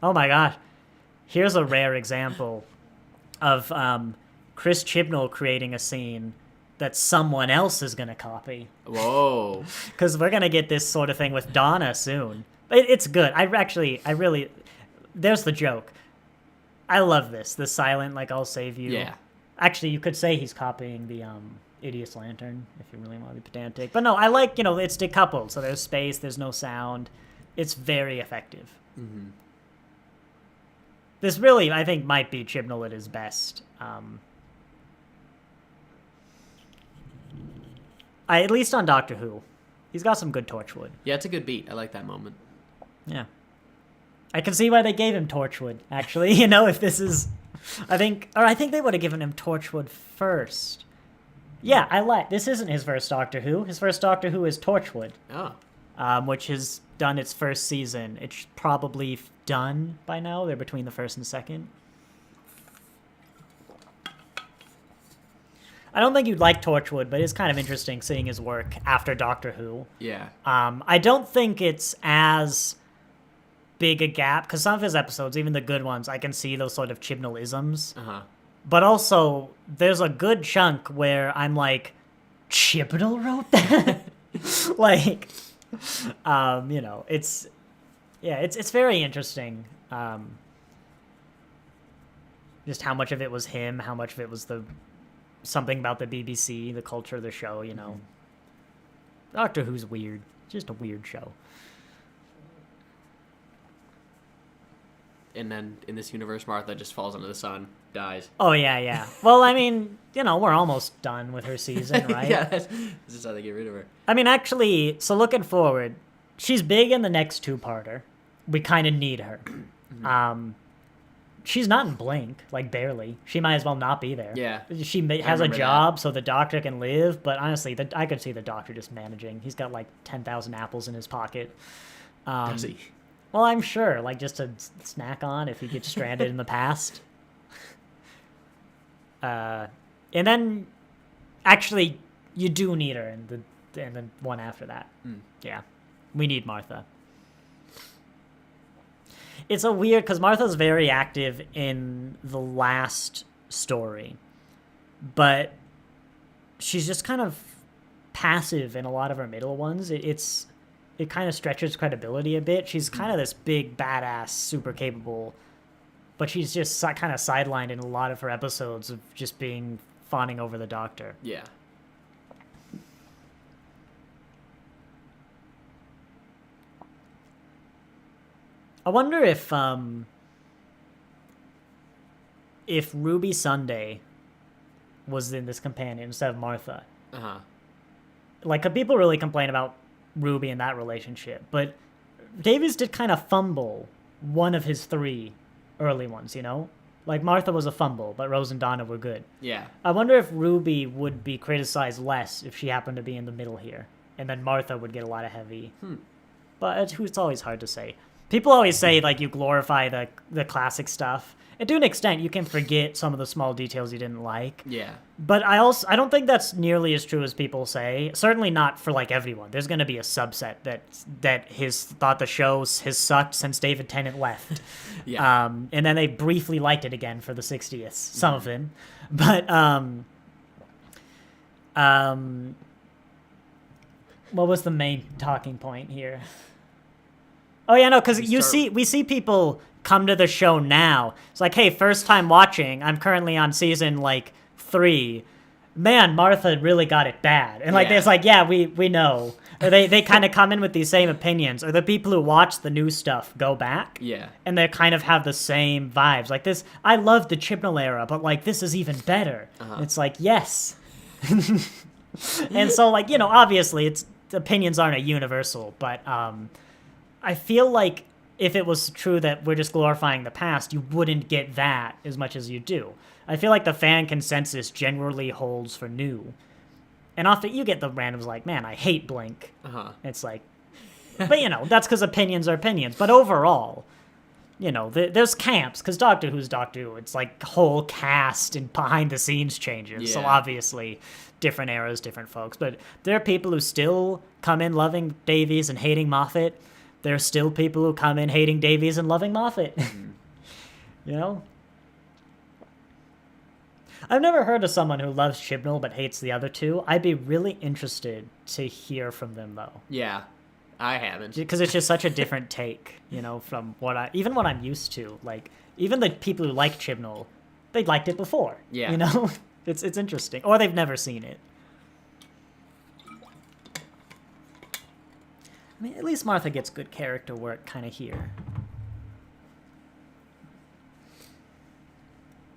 Speaker 1: Oh my god. Here's a rare example of Chris Chibnall creating a scene that someone else is going to copy.
Speaker 2: Whoa.
Speaker 1: Because we're going to get this sort of thing with Donna soon. It's good. I really... There's the joke. I love this. The silent, like, I'll save you.
Speaker 2: Yeah.
Speaker 1: Actually, you could say he's copying the Idiot's Lantern, if you really want to be pedantic. But no, I like, it's decoupled, so there's space, there's no sound. It's very effective.
Speaker 2: Mm-hmm.
Speaker 1: This really, I think, might be Chibnall at his best. At least on Doctor Who. He's got some good Torchwood.
Speaker 2: Yeah, it's a good beat. I like that moment.
Speaker 1: Yeah. I can see why they gave him Torchwood, actually. If this is... I think they would have given him Torchwood first. Yeah, this isn't his first Doctor Who. His first Doctor Who is Torchwood.
Speaker 2: Oh.
Speaker 1: Which has done its first season. It's probably done by now. They're between the first and second. I don't think you'd like Torchwood, but it's kind of interesting seeing his work after Doctor Who.
Speaker 2: Yeah.
Speaker 1: I don't think it's as big a gap, because some of his episodes, even the good ones, I can see those sort of Chibnall-isms.
Speaker 2: Uh-huh.
Speaker 1: But also, there's a good chunk where I'm like, Chibnall wrote that? It's very interesting. Just how much of it was him, how much of it was the something about the BBC, the culture of the show, you know. Doctor Who's weird. Just a weird show.
Speaker 2: And then in this universe, Martha just falls into the sun, dies.
Speaker 1: Oh, yeah. Well, I mean, you know, we're almost done with her season, right?
Speaker 2: Yeah, this is how they get rid of her.
Speaker 1: I mean, actually, so looking forward, she's big in the next two-parter. We kind of need her. She's not in Blink, like, barely. She might as well not be there.
Speaker 2: Yeah.
Speaker 1: She has a job so the doctor can live, but honestly, I could see the doctor just managing. He's got, like, 10,000 apples in his pocket.
Speaker 2: Does he?
Speaker 1: Well, I'm sure, like, just to snack on if he gets stranded in the past. And then, actually, you do need her in the one after that. Yeah, we need Martha. It's a weird, because Martha's very active in the last story, but she's just kind of passive in a lot of her middle ones. It kind of stretches credibility a bit. She's kind of this big, badass, super capable, but she's just kind of sidelined in a lot of her episodes of just being fawning over the doctor.
Speaker 2: Yeah.
Speaker 1: I wonder if Ruby Sunday was in this companion instead of Martha. Like, people really complain about Ruby in that relationship, but Davies did kind of fumble one of his three early ones, you know? Like, Martha was a fumble, but Rose and Donna were good.
Speaker 2: Yeah.
Speaker 1: I wonder if Ruby would be criticized less if she happened to be in the middle here, and then Martha would get a lot of heavy. But it's always hard to say. People always say, like, you glorify the classic stuff. And to an extent, you can forget some of the small details you didn't like.
Speaker 2: Yeah.
Speaker 1: But I don't think that's nearly as true as people say. Certainly not for, like, everyone. There's going to be a subset that thought the show has sucked since David Tennant left.
Speaker 2: Yeah.
Speaker 1: And then they briefly liked it again for the 60th. Some of them. But, what was the main talking point here? Oh, yeah, no, because we see people come to the show now. It's like, hey, first time watching. I'm currently on season, like, 3. Man, Martha really got it bad. And, like, it's like, yeah, we know. Or they kind of come in with these same opinions. Or the people who watch the new stuff go back.
Speaker 2: Yeah.
Speaker 1: And they kind of have the same vibes. Like, this, I love the Chibnall era, but, like, this is even better. It's like, yes. And so, like, you know, obviously, opinions aren't a universal, but, I feel like if it was true that we're just glorifying the past, you wouldn't get that as much as you do. I feel like the fan consensus generally holds for new. And often you get the randoms like, man, I hate Blink. It's like, but, you know, that's because opinions are opinions. But overall, you know, there's camps, because Doctor Who's Doctor Who. It's like whole cast and behind-the-scenes changes. Yeah. So obviously, different eras, different folks. But there are people who still come in loving Davies and hating Moffat. There's still people who come in hating Davies and loving Moffat. You know? I've never heard of someone who loves Chibnall but hates the other two. I'd be really interested to hear from them, though.
Speaker 2: Yeah, I haven't.
Speaker 1: Because it's just such a different take, you know, from what I'm used to. Like, even the people who like Chibnall, they liked it before.
Speaker 2: Yeah.
Speaker 1: You know? It's interesting. Or they've never seen it. I mean, at least Martha gets good character work kind of here.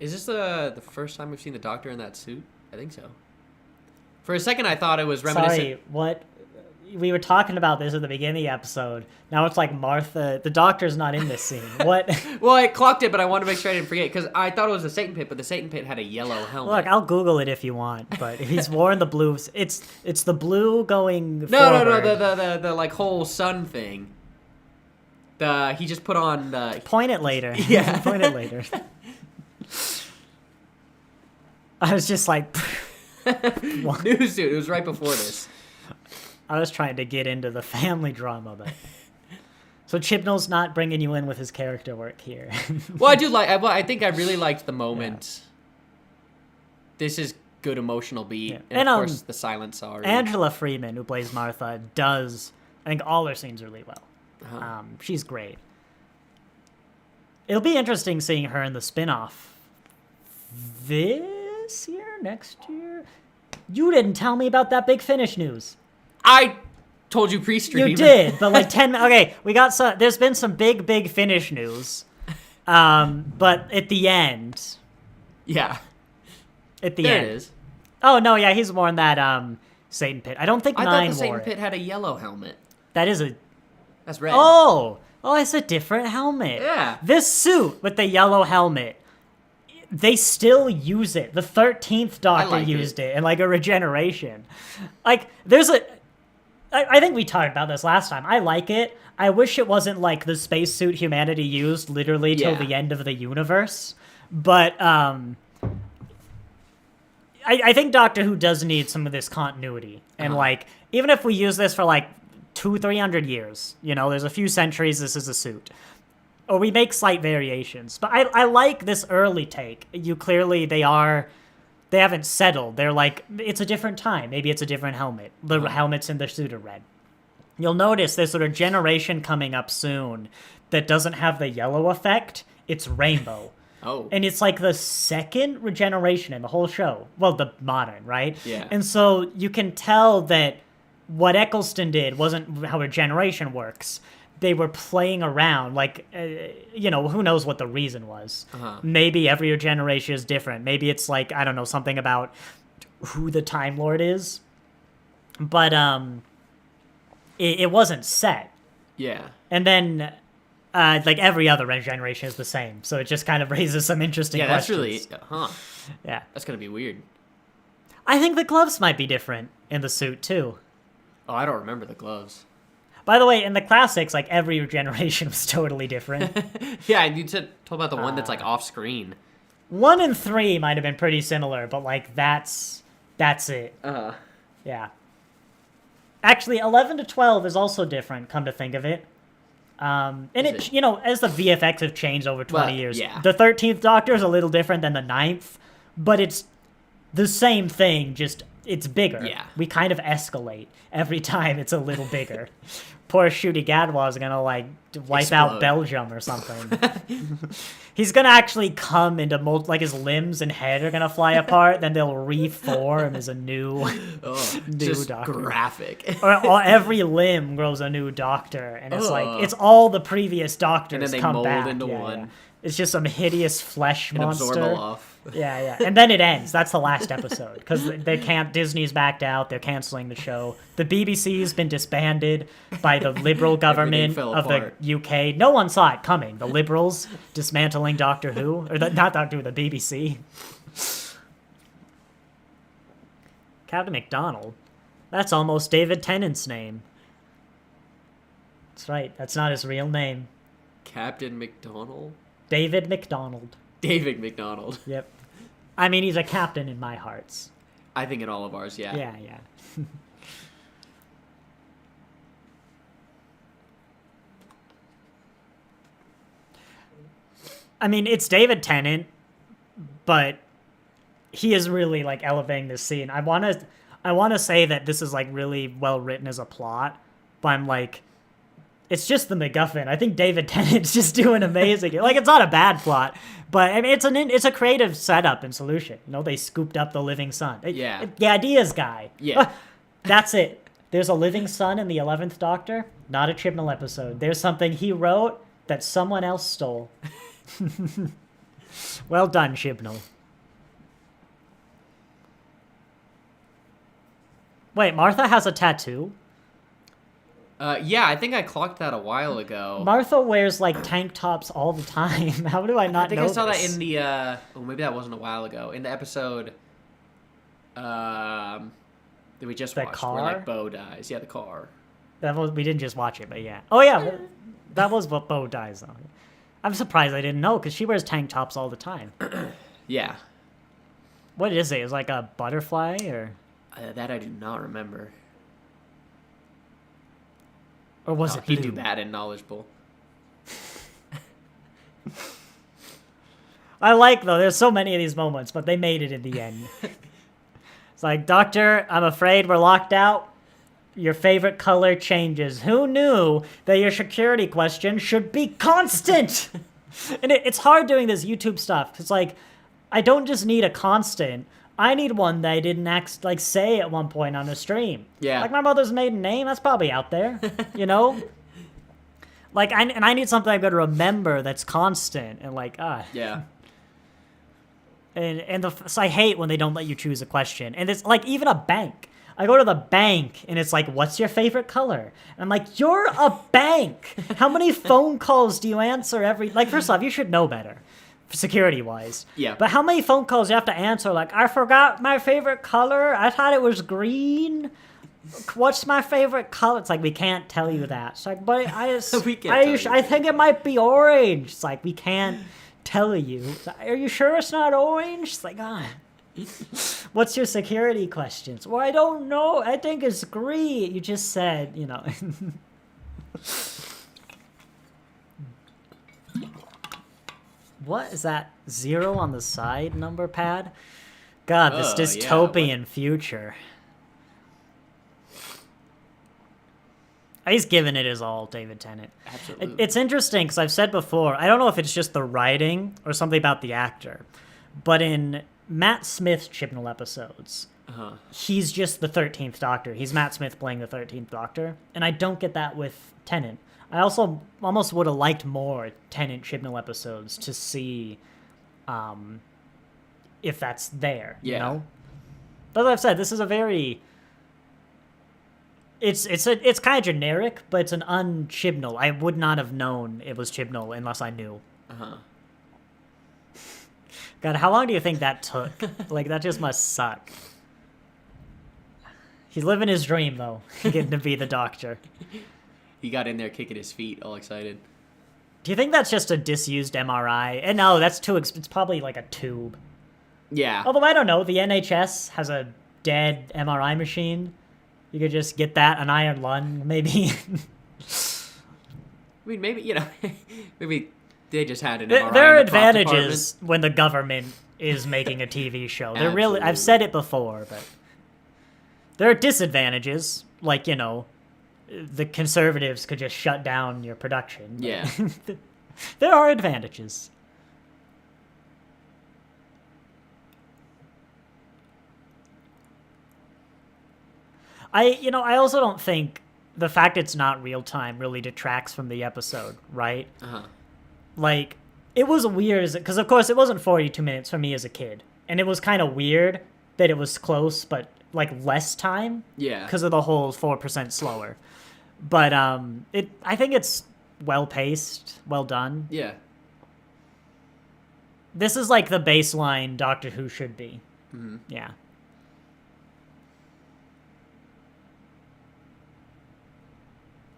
Speaker 2: Is this the first time we've seen the Doctor in that suit? I think so. For a second, I thought it was reminiscent.
Speaker 1: Sorry, what? We were talking about this at the beginning of the episode. Now it's like Martha... The Doctor's not in this scene. What?
Speaker 2: Well, I clocked it, but I wanted to make sure I didn't forget, because I thought it was the Satan Pit, but the Satan Pit had a yellow helmet.
Speaker 1: Look, I'll Google it if you want, but he's worn the blue... It's the blue going
Speaker 2: No,
Speaker 1: forward.
Speaker 2: the like whole sun thing. He just put on the...
Speaker 1: Point it later.
Speaker 2: Yeah.
Speaker 1: Point it later. I was just like...
Speaker 2: New suit. It was right before this.
Speaker 1: I was trying to get into the family drama, but... So Chibnall's not bringing you in with his character work here.
Speaker 2: Well, I do like... I think I really liked the moment. Yeah. This is good emotional beat. Yeah. And of course, the silent sorry.
Speaker 1: Angela Freeman, who plays Martha, does... I think all her scenes really well. She's great. It'll be interesting seeing her in the spin-off this this year, next year. You didn't tell me about that Big Finish news.
Speaker 2: I told you pre-stream.
Speaker 1: You did, but like 10. Okay, we got some. There's been some Big Finish news, but at the end.
Speaker 2: Yeah.
Speaker 1: At the
Speaker 2: there
Speaker 1: end.
Speaker 2: It is.
Speaker 1: Oh no, yeah, he's worn that Satan Pit. I don't think
Speaker 2: I
Speaker 1: 9
Speaker 2: thought the Satan
Speaker 1: wore it.
Speaker 2: Pit had a yellow helmet.
Speaker 1: That is a.
Speaker 2: That's red.
Speaker 1: Oh, it's a different helmet.
Speaker 2: Yeah.
Speaker 1: This suit with the yellow helmet, they still use it. The 13th Doctor used it in like a regeneration. Like there's a. I think we talked about this last time. I like it. I wish it wasn't like the spacesuit humanity used literally till the end of the universe. But I think Doctor Who does need some of this continuity. And like, even if we use this for like 200-300 years, you know, there's a few centuries this is a suit. Or we make slight variations. But I like this early take. They haven't settled. They're like, it's a different time. Maybe it's a different helmet. The helmets in the suit are red. You'll notice there's sort of generation coming up soon that doesn't have the yellow effect. It's rainbow.
Speaker 2: Oh.
Speaker 1: And it's like the second regeneration in the whole show. Well, the modern, right?
Speaker 2: Yeah.
Speaker 1: And so you can tell that what Eccleston did wasn't how regeneration works. They were playing around, like, you know, who knows what the reason was. Maybe every regeneration is different. Maybe it's like, I don't know, something about who the Time Lord is. But it wasn't set.
Speaker 2: Yeah.
Speaker 1: And then, like, every other regeneration is the same. So it just kind of raises some interesting questions.
Speaker 2: That's really,
Speaker 1: Yeah.
Speaker 2: That's going to be weird.
Speaker 1: I think the gloves might be different in the suit, too.
Speaker 2: Oh, I don't remember the gloves.
Speaker 1: By the way, in the classics, like, every regeneration was totally different.
Speaker 2: Yeah, you told about the one that's, like, off-screen.
Speaker 1: 1 and 3 might have been pretty similar, but, like, that's it. Yeah. Actually, 11 to 12 is also different, come to think of it. And you know, as the VFX have changed over 20 years, the 13th Doctor is a little different than the 9th, but it's the same thing, just it's bigger.
Speaker 2: Yeah.
Speaker 1: We kind of escalate every time it's a little bigger. Poor Ncuti Gatwa is gonna like wipe out Belgium or something. He's gonna actually come into like his limbs and head are gonna fly apart. Then they'll reform as a new
Speaker 2: just
Speaker 1: Doctor.
Speaker 2: Graphic.
Speaker 1: or every limb grows a new Doctor, and it's like it's all the previous Doctors
Speaker 2: and then they
Speaker 1: come
Speaker 2: mold
Speaker 1: back.
Speaker 2: into one.
Speaker 1: Yeah. It's just some hideous flesh monster.
Speaker 2: Absorb off.
Speaker 1: Yeah, and then it ends. That's the last episode because they can't. Disney's backed out. They're canceling the show. The BBC's been disbanded by the Liberal government of the UK. No one saw it coming. The Liberals dismantling Doctor Who, or not Doctor Who, the BBC. Captain McDonald. That's almost David Tennant's name. That's right. That's not his real name.
Speaker 2: Captain McDonald?
Speaker 1: David McDonald.
Speaker 2: David McDonald.
Speaker 1: Yep. I mean, he's a captain in my hearts.
Speaker 2: I think in all of ours, yeah.
Speaker 1: Yeah. I mean, it's David Tennant, but he is really like elevating this scene. I want to say that this is like really well written as a plot, but I'm like, it's just the MacGuffin. I think David Tennant's just doing amazing. Like, it's not a bad plot, but I mean, it's a creative setup and solution. You know, they scooped up the living sun.
Speaker 2: Yeah.
Speaker 1: The ideas guy.
Speaker 2: Yeah.
Speaker 1: That's it. There's a living sun in the 11th Doctor. Not a Chibnall episode. There's something he wrote that someone else stole. Well done, Chibnall. Wait, Martha has a tattoo?
Speaker 2: Yeah, I think I clocked that a while ago.
Speaker 1: Martha wears, like, tank tops all the time. How do I not know
Speaker 2: I think I saw
Speaker 1: this?
Speaker 2: that in the, maybe that wasn't a while ago. In the episode, that we just
Speaker 1: The
Speaker 2: watched,
Speaker 1: car?
Speaker 2: where, like, Bo dies. Yeah, the car.
Speaker 1: We didn't just watch it, but yeah. Oh, yeah, that was what Bo dies on. I'm surprised I didn't know, because she wears tank tops all the time.
Speaker 2: Yeah.
Speaker 1: What is it? Is it like a butterfly, or...
Speaker 2: That I do not remember.
Speaker 1: Or was it
Speaker 2: He'd
Speaker 1: blue?
Speaker 2: do bad and knowledgeable.
Speaker 1: I like, though, there's so many of these moments, but they made it in the end. It's like, Doctor, I'm afraid we're locked out. Your favorite color changes. Who knew that your security question should be constant? And it's hard doing this YouTube stuff. It's like, I don't just need a constant. I need one that I didn't say at one point on a stream.
Speaker 2: Yeah.
Speaker 1: Like my mother's maiden name, that's probably out there, you know? Like, I need something I'm going to remember that's constant and
Speaker 2: Yeah.
Speaker 1: So I hate when they don't let you choose a question. And it's like even a bank. I go to the bank and it's like, what's your favorite color? And I'm like, you're a bank. How many phone calls do you answer first off, you should know better, security wise.
Speaker 2: Yeah.
Speaker 1: But how many phone calls do you have to answer? Like, I forgot my favorite color. I thought it was green. What's my favorite color? It's like, we can't tell you that. It's like, but I think it might be orange. It's like, we can't tell you. Like, are you sure it's not orange? It's like, what's your security questions? Well, I don't know. I think it's green. You just said, you know. What is that 0 on the side number pad? God, this dystopian future. He's giving it his all, David Tennant.
Speaker 2: Absolutely.
Speaker 1: It's interesting because I've said before, I don't know if it's just the writing or something about the actor, but in Matt Smith's Chibnall episodes, he's just the 13th Doctor. He's Matt Smith playing the 13th Doctor, and I don't get that with Tennant. I also almost would have liked more Tennant Chibnall episodes to see if that's there, you know? But as I've said, this is a very... It's kind of generic, but it's an un-Chibnall. I would not have known it was Chibnall unless I knew. God, how long do you think that took? Like, that just must suck. He's living his dream, though, getting to be the Doctor.
Speaker 2: He got in there kicking his feet, all excited.
Speaker 1: Do you think that's just a disused MRI? And no, that's it's probably like a tube.
Speaker 2: Yeah.
Speaker 1: Although, I don't know, the NHS has a dead MRI machine. You could just get that, an iron lung, maybe.
Speaker 2: I mean, maybe, you know, maybe they just had an MRI.
Speaker 1: There are advantages when the government is making a TV show. There really, I've said it before, but there are disadvantages, like, you know, the conservatives could just shut down your production.
Speaker 2: Yeah.
Speaker 1: There are advantages. I also don't think the fact it's not real time really detracts from the episode, right? Like, it was weird, because of course it wasn't 42 minutes for me as a kid. And it was kind of weird that it was close, but like less time.
Speaker 2: Yeah.
Speaker 1: Because of the whole 4% slower. But I think it's well paced, well done.
Speaker 2: Yeah.
Speaker 1: This is like the baseline Doctor Who should be.
Speaker 2: Mm-hmm.
Speaker 1: Yeah.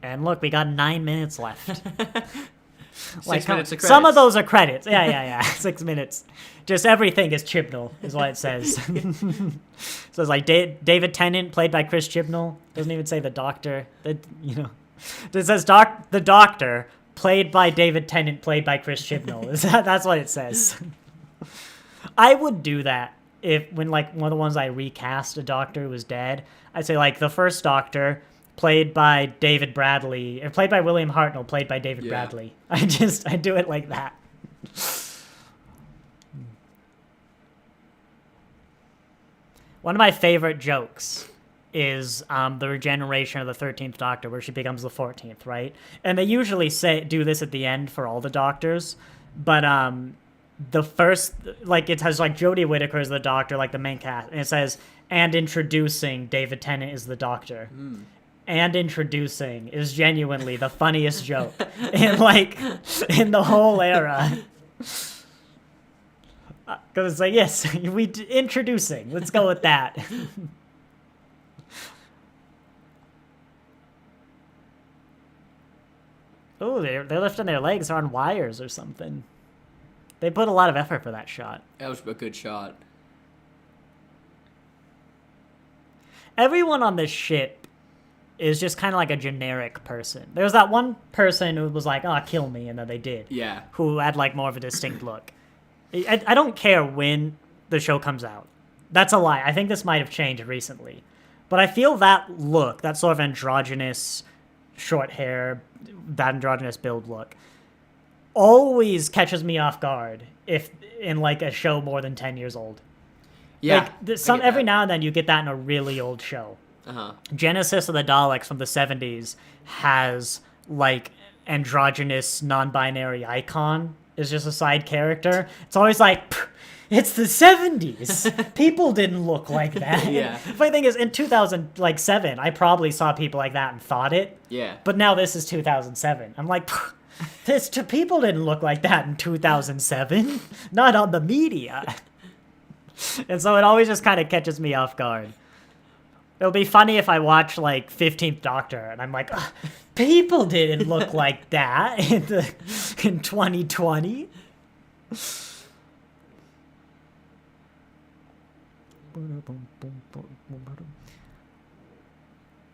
Speaker 1: And look, we got 9 minutes left.
Speaker 2: 6 minutes of credits.
Speaker 1: Some of those are credits. Yeah. 6 minutes. Just everything is Chibnall, is what it says. So it's like David Tennant, played by Chris Chibnall. Doesn't even say the Doctor. It says the Doctor, played by David Tennant, played by Chris Chibnall. That's what it says. I would do that when like one of the ones I recast a Doctor was dead. I'd say like the first Doctor, played by David Bradley, or played by William Hartnell, played by David Bradley. I do it like that. One of my favorite jokes is the regeneration of the 13th Doctor, where she becomes the 14th, right? And they usually do this at the end for all the Doctors, but the first, like, it has like Jodie Whittaker as the Doctor, like the main cast, and it says, and introducing David Tennant is the Doctor. And introducing is genuinely the funniest joke in the whole era. Because it's like, yes, introducing. Let's go with that. Oh, they're lifting their legs on wires or something. They put a lot of effort for that shot.
Speaker 2: That was a good shot.
Speaker 1: Everyone on this ship is just kind of like a generic person. There was that one person who was like, oh, kill me, and then they did.
Speaker 2: Yeah.
Speaker 1: Who had like more of a distinct look. I don't care when the show comes out. That's a lie. I think this might have changed recently. But I feel that look, that sort of androgynous, short hair, that androgynous build look, always catches me off guard if in like a show more than 10 years old.
Speaker 2: Yeah.
Speaker 1: Like every now and then you get that in a really old show. Genesis of the Daleks from the 70s has like androgynous non-binary icon is just a side character. It's always like, it's the 70s. People didn't look like that.
Speaker 2: Yeah.
Speaker 1: Funny thing is, in 2007, I probably saw people like that and thought it.
Speaker 2: Yeah.
Speaker 1: But now this is 2007. I'm like, people didn't look like that in 2007. Not on the media. And so it always just kind of catches me off guard. It'll be funny if I watch like 15th Doctor and I'm like, people didn't look like that in 2020.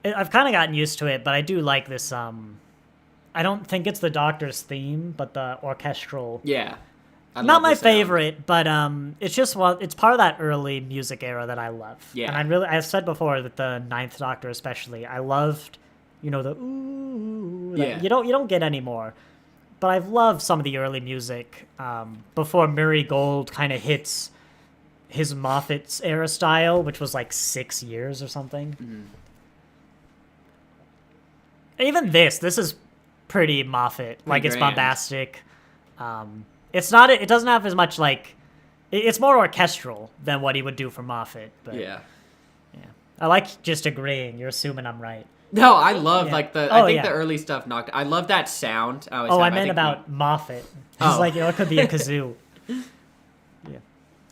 Speaker 1: I've kind of gotten used to it, but I do like this. I don't think it's the Doctor's theme, but the orchestral.
Speaker 2: Yeah.
Speaker 1: Not my favorite, but it's just it's part of that early music era that I love.
Speaker 2: Yeah.
Speaker 1: And I've said before that the Ninth Doctor especially, I loved, the ooh that you don't get anymore. But I've loved some of the early music before Murray Gold kind of hits his Moffat's era style, which was like 6 years or something.
Speaker 2: Mm-hmm.
Speaker 1: Even this is pretty Moffat. Like, it's
Speaker 2: grand.
Speaker 1: bombastic. It's not. It doesn't have as much like. It's more orchestral than what he would do for Moffat. But
Speaker 2: Yeah.
Speaker 1: I like just agreeing. You're assuming I'm right.
Speaker 2: No, I love like I think the early stuff knocked. I love that sound.
Speaker 1: I meant about Moffat. It's like it could be a kazoo. Yeah.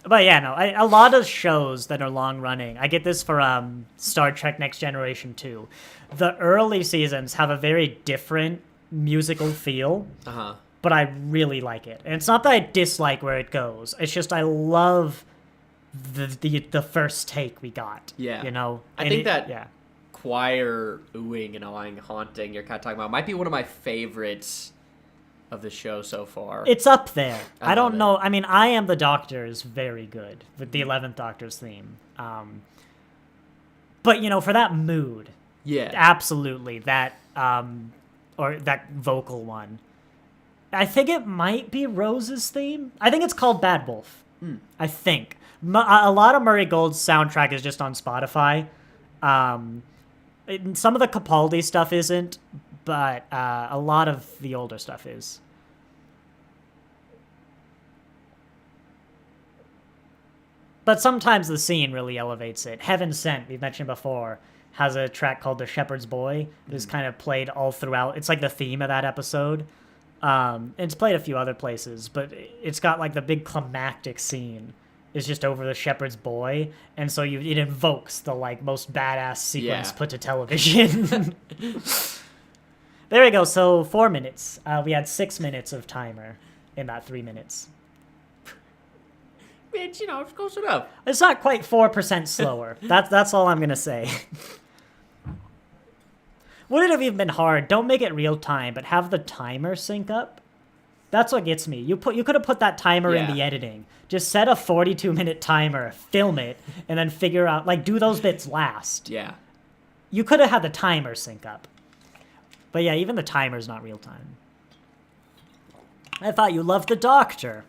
Speaker 1: But yeah, no. A lot of shows that are long running. I get this for Star Trek Next Generation 2. The early seasons have a very different musical feel. But I really like it. And it's not that I dislike where it goes. It's just I love the first take we got.
Speaker 2: Yeah.
Speaker 1: I
Speaker 2: think that choir oohing and awing, haunting you're kind of talking about might be one of my favorites of the show so far.
Speaker 1: It's up there. I don't
Speaker 2: it.
Speaker 1: know. I mean, I Am the Doctor is very good with the 11th Doctor's theme. But, for that mood.
Speaker 2: Yeah.
Speaker 1: Absolutely. That, or that vocal one. I think it might be Rose's theme. I think it's called Bad Wolf. I think. A lot of Murray Gold's soundtrack is just on Spotify. Some of the Capaldi stuff isn't, but a lot of the older stuff is. But sometimes the scene really elevates it. Heaven Sent, we've mentioned before, has a track called The Shepherd's Boy. It's kind of played all throughout. It's like the theme of that episode. It's played a few other places, but it's got like the big climactic scene is just over the shepherd's boy, and so it invokes the like most badass sequence put to television. There we go. So 4 minutes. We had 6 minutes of timer in that 3 minutes.
Speaker 2: It's it's close enough.
Speaker 1: It's not quite 4% slower. That's all I'm gonna say. Would it have even been hard? Don't make it real time, but have the timer sync up. That's what gets me. You could have put that timer in the editing. Just set a 42-minute timer, film it, and then figure out do those bits last.
Speaker 2: Yeah.
Speaker 1: You could have had the timer sync up. But yeah, even the timer's not real time. I thought you loved the Doctor.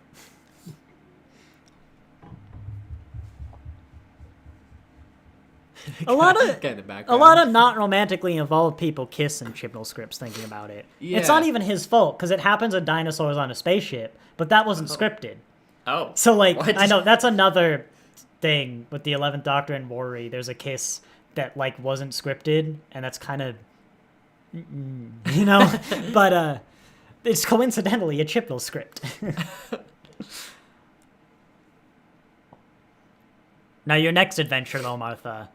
Speaker 1: A lot of not romantically involved people kiss in Chibnall scripts. Thinking about it, it's not even his fault because it happens in Dinosaurs on a Spaceship, but that wasn't scripted.
Speaker 2: Oh,
Speaker 1: so
Speaker 2: what?
Speaker 1: I know that's another thing with the 11th Doctor and Rory. There's a kiss that wasn't scripted, and that's kind of, but it's coincidentally a Chibnall script. Now your next adventure, though, Martha.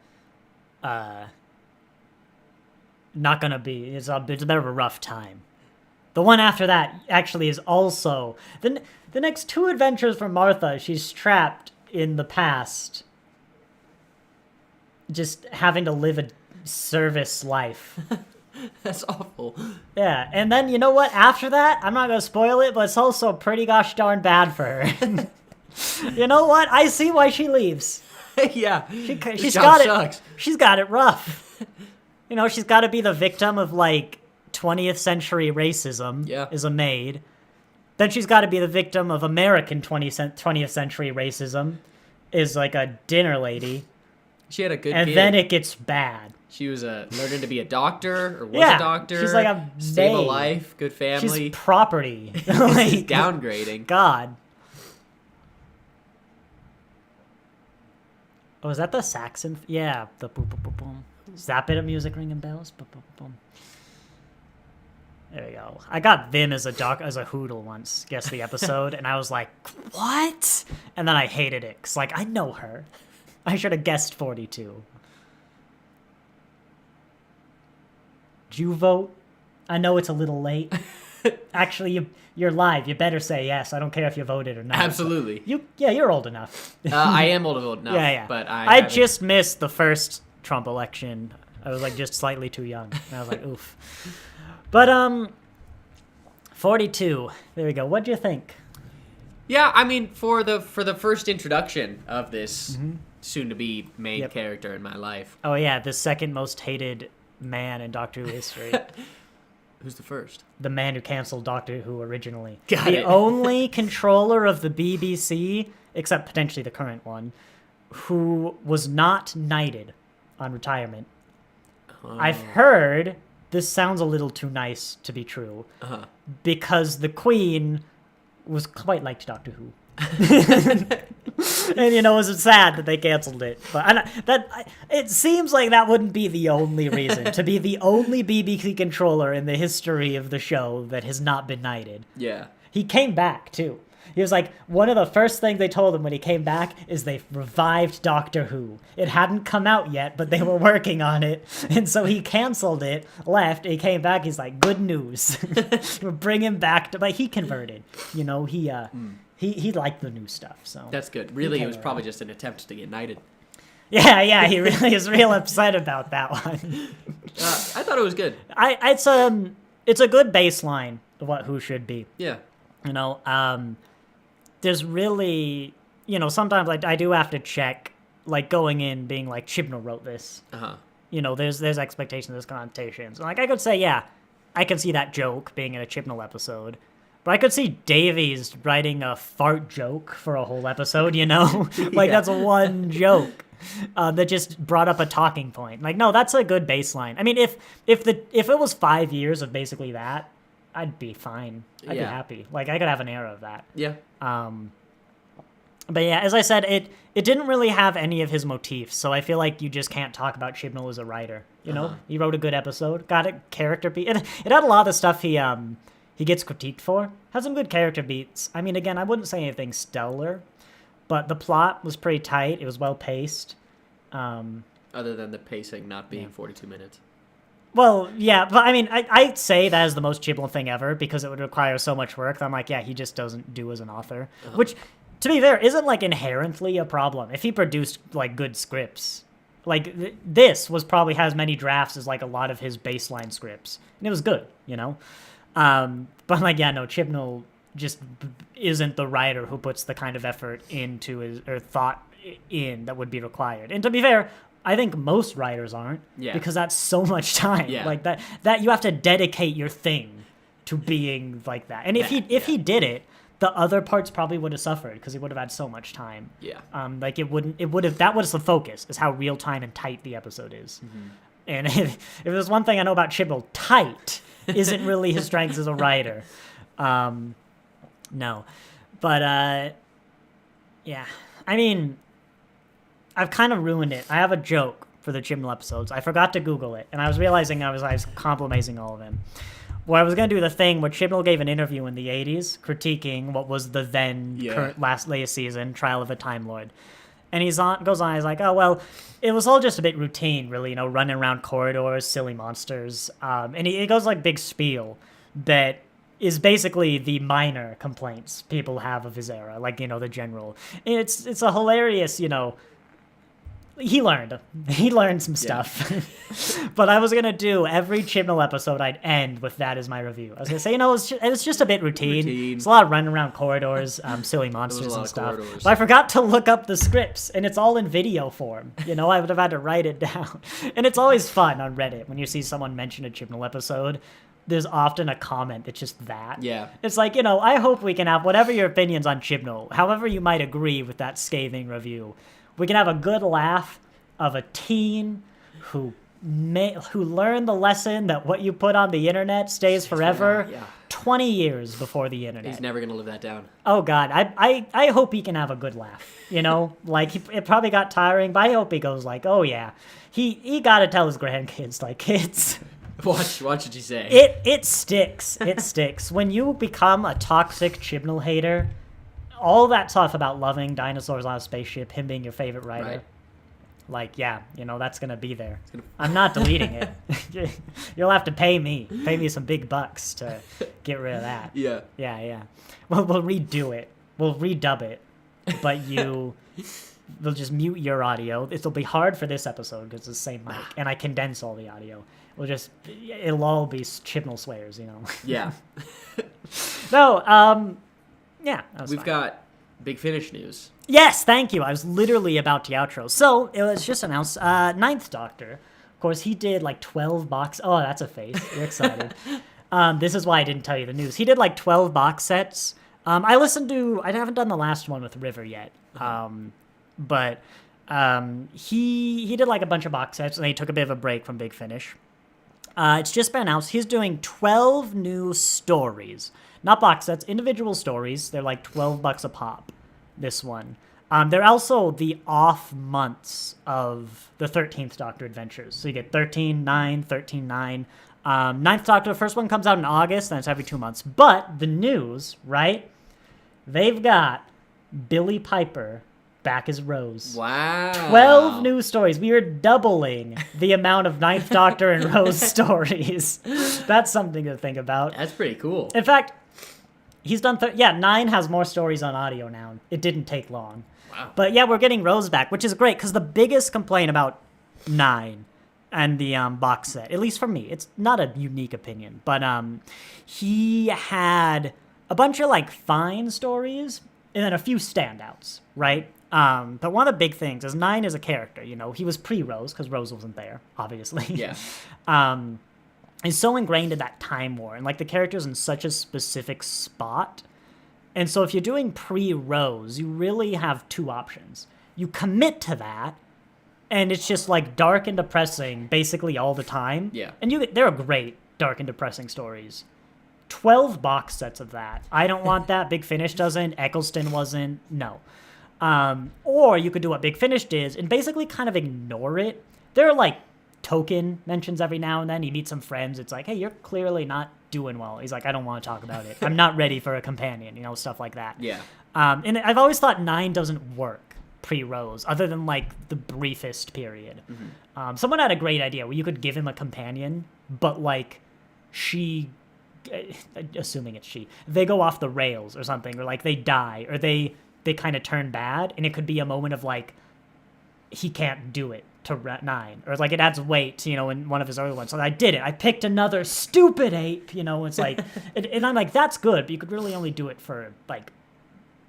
Speaker 1: Not gonna be. It's a bit of a rough time. The one after that actually is also the next 2 adventures for Martha. She's trapped in the past, just having to live a service life.
Speaker 2: That's awful.
Speaker 1: Yeah, and then you know what? After that, I'm not gonna spoil it, but it's also pretty gosh darn bad for her. You know what? I see why she leaves.
Speaker 2: Yeah,
Speaker 1: she's got it. She's got it rough. She's got to be the victim of 20th century racism.
Speaker 2: Yeah.
Speaker 1: As a maid, Then she's got to be the victim of American 20th century racism, is like a dinner lady.
Speaker 2: She had a good
Speaker 1: and
Speaker 2: gig.
Speaker 1: Then it gets bad.
Speaker 2: She was learning to be a doctor, or was
Speaker 1: Yeah,
Speaker 2: a doctor.
Speaker 1: she's like a
Speaker 2: stable
Speaker 1: maid.
Speaker 2: life, good family.
Speaker 1: She's property.
Speaker 2: She's
Speaker 1: Like,
Speaker 2: downgrading.
Speaker 1: God. Oh, is that the Saxon? Yeah, the boom, boom, boom, boom. Is that bit of music ringing bells? Boom, boom, boom. There we go. I got Vim as a Hoodle once, guess the episode, and I was like, what? And then I hated it, because, like, I know her. I should have guessed 42. Did you vote? I know it's a little late. Actually, you're live. You better say yes. I don't care if you voted or not.
Speaker 2: Absolutely.
Speaker 1: You're old enough.
Speaker 2: I am old enough.
Speaker 1: Yeah.
Speaker 2: But
Speaker 1: I just missed the first Trump election. I was like just slightly too young. And I was like, oof. But 42. There we go. What'd you think?
Speaker 2: Yeah, I mean, for the first introduction of this soon-to-be main character in my life.
Speaker 1: Oh yeah, the second most hated man in Doctor Who history.
Speaker 2: Who's the first?
Speaker 1: The man who canceled Doctor Who originally.
Speaker 2: Got
Speaker 1: the
Speaker 2: it.
Speaker 1: only controller of the BBC, except potentially the current one, who was not knighted on retirement.
Speaker 2: Oh.
Speaker 1: I've heard this sounds a little too nice to be true, because the Queen was quite liked Doctor Who. And it was sad that they canceled it, but it seems like that wouldn't be the only reason to be the only BBC controller in the history of the show that has not been knighted.
Speaker 2: Yeah.
Speaker 1: He came back too. He was like, one of the first things they told him when he came back is they revived Doctor Who. It hadn't come out yet, but they were working on it. And so he canceled it, left, and he came back. He's like, good news. We're bringing back but he converted. He liked the new stuff. So
Speaker 2: That's good. Really, it was probably just an attempt to get knighted.
Speaker 1: Yeah, he really is real upset about that one.
Speaker 2: I thought it was good.
Speaker 1: It's a good baseline of what Who should be.
Speaker 2: Yeah.
Speaker 1: There's really, sometimes I do have to check, like going in being like Chibnall wrote this. There's expectations, there's connotations. And, like I could say, yeah, I can see that joke being in a Chibnall episode. But I could see Davies writing a fart joke for a whole episode, Like, that's one joke that just brought up a talking point. Like, no, that's a good baseline. I mean, if it was 5 years of basically that, I'd be fine. I'd be happy. Like, I could have an era of that.
Speaker 2: Yeah.
Speaker 1: But yeah, as I said, it didn't really have any of his motifs, so I feel like you just can't talk about Chibnall as a writer. He wrote a good episode, got a character beat. It had a lot of the stuff he gets critiqued for. Had some good character beats. I mean, again, I wouldn't say anything stellar, but the plot was pretty tight. It was well paced.
Speaker 2: Other than the pacing not being 42 minutes.
Speaker 1: Well, yeah, but I mean, I'd say that is the most Chibnall thing ever because it would require so much work. I'm like, yeah, he just doesn't do as an author, which, to be fair, isn't like inherently a problem. If he produced like good scripts, like this was probably has many drafts as like a lot of his baseline scripts, and it was good, But like, yeah, no, Chibnall just isn't the writer who puts the kind of effort into his or thought in that would be required. And to be fair, I think most writers aren't, because that's so much time.
Speaker 2: Yeah.
Speaker 1: Like that you have to dedicate your thing to being like that. And if he did it, the other parts probably would have suffered because he would have had so much time.
Speaker 2: Yeah.
Speaker 1: Like it would have that was the focus is how real time and tight the episode is. And if there's one thing I know about Chibnall, tight isn't really his strength as a writer. No. But yeah. I mean, I've kind of ruined it. I have a joke for the Chibnall episodes. I forgot to Google it, and I was realizing I was complimenting all of them. Where I was going to do the thing where Chibnall gave an interview in the 80s critiquing what was the then current latest season, Trial of a Time Lord. And he's like, oh, well, it was all just a bit routine, really, running around corridors, silly monsters. And he goes like big spiel that is basically the minor complaints people have of his era, like, the general. And it's a hilarious, he learned some stuff. But I was going to do every Chibnall episode, I'd end with that as my review. I was going to say, it's just a bit routine. It's a lot of running around corridors, silly monsters and stuff. But I forgot to look up the scripts, and it's all in video form. I would have had to write it down. And it's always fun on Reddit when you see someone mention a Chibnall episode. there's often a comment that's just that.
Speaker 2: Yeah.
Speaker 1: It's like, I hope we can have whatever your opinions on Chibnall, however you might agree with that scathing review, we can have a good laugh of a teen who learned the lesson that what you put on the internet stays forever.
Speaker 2: Yeah.
Speaker 1: 20 years before the internet.
Speaker 2: He's never gonna live that down.
Speaker 1: Oh God, I hope he can have a good laugh. Like it probably got tiring, but I hope he goes like, oh yeah, he got to tell his grandkids, like, kids.
Speaker 2: Watch what you say.
Speaker 1: It sticks. It sticks when you become a toxic Chibnall hater. All that stuff about loving dinosaurs on a spaceship, him being your favorite writer.
Speaker 2: Right.
Speaker 1: Like, yeah, that's going to be there. I'm not deleting it. You'll have to pay me some big bucks to get rid of that.
Speaker 2: Yeah.
Speaker 1: Yeah. We'll redo it. We'll redub it. But they'll just mute your audio. It'll be hard for this episode because it's the same mic, and I condense all the audio. It'll all be Chibnall swears,
Speaker 2: Yeah.
Speaker 1: No, yeah.
Speaker 2: We've got Big Finish news.
Speaker 1: Yes, thank you. I was literally about to outro. So, it was just announced, Ninth Doctor. Of course, he did like 12 box... Oh, that's a face. You're excited. This is why I didn't tell you the news. He did like 12 box sets. I haven't done the last one with River yet. But he did like a bunch of box sets, and then he took a bit of a break from Big Finish. It's just been announced. He's doing 12 new stories. Not box sets, individual stories. They're like $12 a pop. This one. They're also the off months of the 13th Doctor adventures. So you get 13, 9, 13, 9. Ninth Doctor, the first one comes out in August, and it's every 2 months. But the news, right? They've got Billy Piper back as Rose.
Speaker 2: Wow.
Speaker 1: 12 new stories. We are doubling the amount of Ninth Doctor and Rose stories. That's something to think about.
Speaker 2: That's pretty cool.
Speaker 1: In fact, he's done... 9 has more stories on audio now. It didn't take long.
Speaker 2: Wow.
Speaker 1: But yeah, we're getting Rose back, which is great, because the biggest complaint about 9 and the box set, at least for me, it's not a unique opinion, but he had a bunch of like fine stories and then a few standouts, right? But one of the big things is 9 is a character, he was pre-Rose, because Rose wasn't there, obviously.
Speaker 2: Yeah.
Speaker 1: Is so ingrained in that time war, and like the character's in such a specific spot. And so if you're doing pre-Rose, you really have two options. You commit to that, and it's just like dark and depressing basically all the time.
Speaker 2: Yeah.
Speaker 1: And there are great dark and depressing stories. 12 box sets of that. I don't want that. Big Finish doesn't. Eccleston wasn't. No. Or you could do what Big Finish did and basically kind of ignore it. There are like token mentions every now and then. He meets some friends. It's like, hey, you're clearly not doing well. He's like, I don't want to talk about it. I'm not ready for a companion, stuff like that.
Speaker 2: Yeah.
Speaker 1: And I've always thought 9 doesn't work pre-Rose, other than like the briefest period. Mm-hmm. Someone had a great idea where you could give him a companion, but like she, assuming it's she, they go off the rails or something, or like they die, or they kind of turn bad, and it could be a moment of like he can't do it to 9, or like it adds weight, in one of his early ones. So I did it. I picked another stupid ape, it's like, and I'm like, that's good, but you could really only do it for like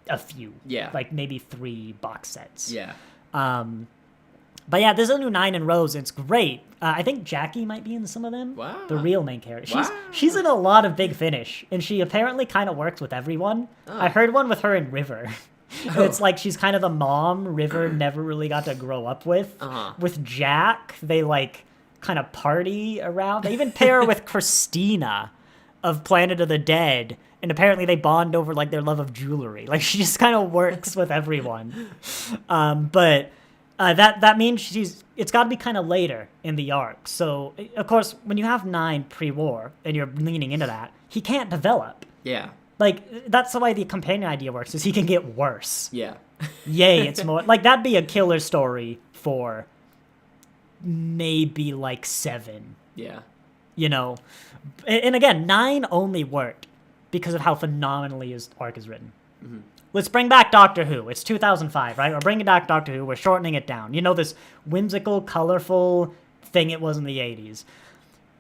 Speaker 1: a few.
Speaker 2: Yeah.
Speaker 1: Like maybe 3 box sets.
Speaker 2: Yeah.
Speaker 1: But yeah, there's a new 9 in Rose. It's great. I think Jackie might be in some of them.
Speaker 2: Wow.
Speaker 1: The real main character.
Speaker 2: Wow.
Speaker 1: She's in a lot of Big Finish, and she apparently kind of works with everyone.
Speaker 2: Oh.
Speaker 1: I heard one with her in River.
Speaker 2: Oh.
Speaker 1: It's like she's kind of the mom River never really got to grow up with.
Speaker 2: Uh-huh.
Speaker 1: With Jack, they like kind of party around. They even pair her with Christina of Planet of the Dead, and apparently they bond over like their love of jewelry. Like she just kind of works with everyone. But that means it's got to be kind of later in the arc. So of course, when you have 9 pre-war and you're leaning into that, he can't develop.
Speaker 2: Yeah.
Speaker 1: Like, that's the way the companion idea works, is he can get worse.
Speaker 2: Yeah.
Speaker 1: Yay, it's more... Like, that'd be a killer story for maybe, like, 7.
Speaker 2: Yeah.
Speaker 1: And again, 9 only worked because of how phenomenally his arc is written. Mm-hmm. Let's bring back Doctor Who. It's 2005, right? We're bringing back Doctor Who. We're shortening it down. This whimsical, colorful thing it was in the 80s.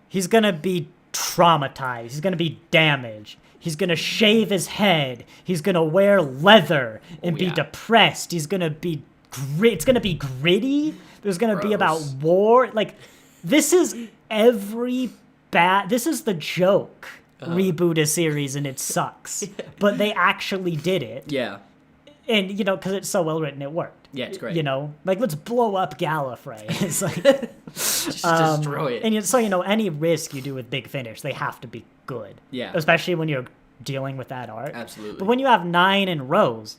Speaker 1: He's gonna be traumatized. He's gonna be damaged. He's going to shave his head. He's going to wear leather and be depressed. He's going to be it's going to be gritty. There's going to be about war. Like, this is every bad. This is the joke. Reboot a series and it sucks. But they actually did it.
Speaker 2: Yeah.
Speaker 1: And, because it's so well written, it worked.
Speaker 2: Yeah, it's great.
Speaker 1: Like, let's blow up Gallifrey. It's like...
Speaker 2: Just destroy it.
Speaker 1: And so, any risk you do with Big Finish, they have to be good.
Speaker 2: Yeah.
Speaker 1: Especially when you're dealing with that art.
Speaker 2: Absolutely.
Speaker 1: But when you have 9 in Rose,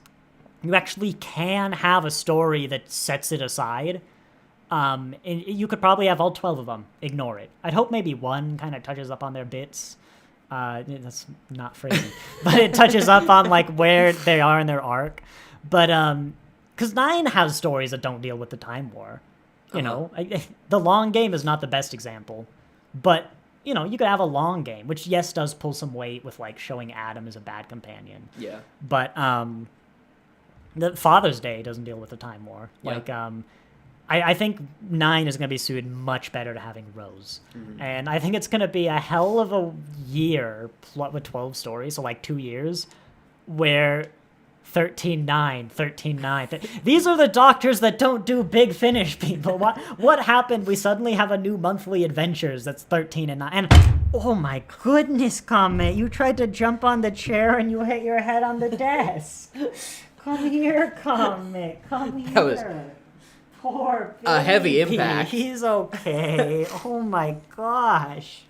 Speaker 1: you actually can have a story that sets it aside. And you could probably have all 12 of them. Ignore it. I'd hope maybe one kind of touches up on their bits. That's not phrasing. But it touches up on, like, where they are in their arc. But, because 9 has stories that don't deal with the Time War. The long game is not the best example. But, you could have a long game, which, yes, does pull some weight with, like, showing Adam as a bad companion.
Speaker 2: Yeah.
Speaker 1: But, the Father's Day doesn't deal with the Time War.
Speaker 2: Yeah.
Speaker 1: Like, I think 9 is going to be suited much better to having Rose.
Speaker 2: Mm-hmm.
Speaker 1: And I think it's going to be a hell of a year with 12 stories, so like 2 years, where 13-9. These are the doctors that don't do Big Finish, people. What happened? We suddenly have a new monthly adventures that's 13 and 9. And oh my goodness, Comet, you tried to jump on the chair and you hit your head on the desk. Come here, Comet. Come here.
Speaker 2: That was
Speaker 1: poor baby.
Speaker 2: a heavy impact.
Speaker 1: He's okay. Oh my gosh.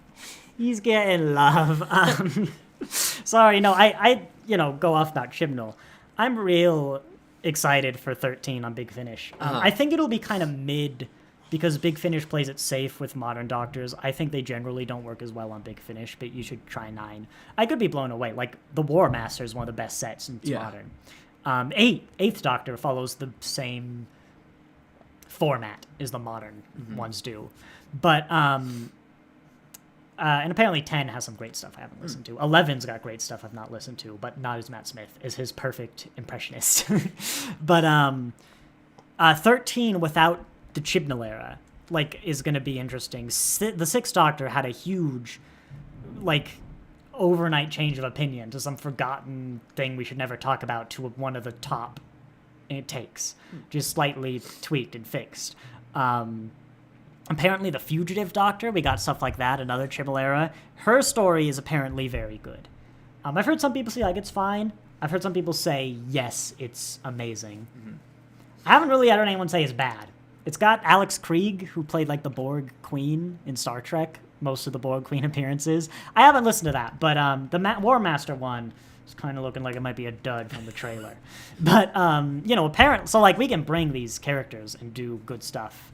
Speaker 1: He's getting love. Sorry, no, I go off that chibnall. I'm real excited for 13 on Big Finish. I think it'll be kind of mid because Big Finish plays it safe with modern doctors. I think they generally don't work as well on Big Finish, but you should try 9. I could be blown away. Like, the War Master is one of the best sets in modern. 8th Doctor follows the same format as the modern ones do. But, and apparently 10 has some great stuff I haven't listened to. 11's got great stuff I've not listened to, but not as Matt Smith is his perfect impressionist. But 13 without the Chibnall era, like, is going to be interesting. The 6th Doctor had a huge, like, overnight change of opinion to some forgotten thing we should never talk about to one of the top takes, just slightly tweaked and fixed. Apparently the Fugitive Doctor, we got stuff like that, another Chibnall era. Her story is apparently very good. I've heard some people say, like, it's fine. I've heard some people say, yes, it's amazing. I haven't really heard anyone say it's bad. It's got Alex Krieg, who played, like, the Borg Queen in Star Trek, most of the Borg Queen appearances. I haven't listened to that, but the War Master one is kind of looking like it might be a dud from the trailer. But, apparently, so, like, we can bring these characters and do good stuff.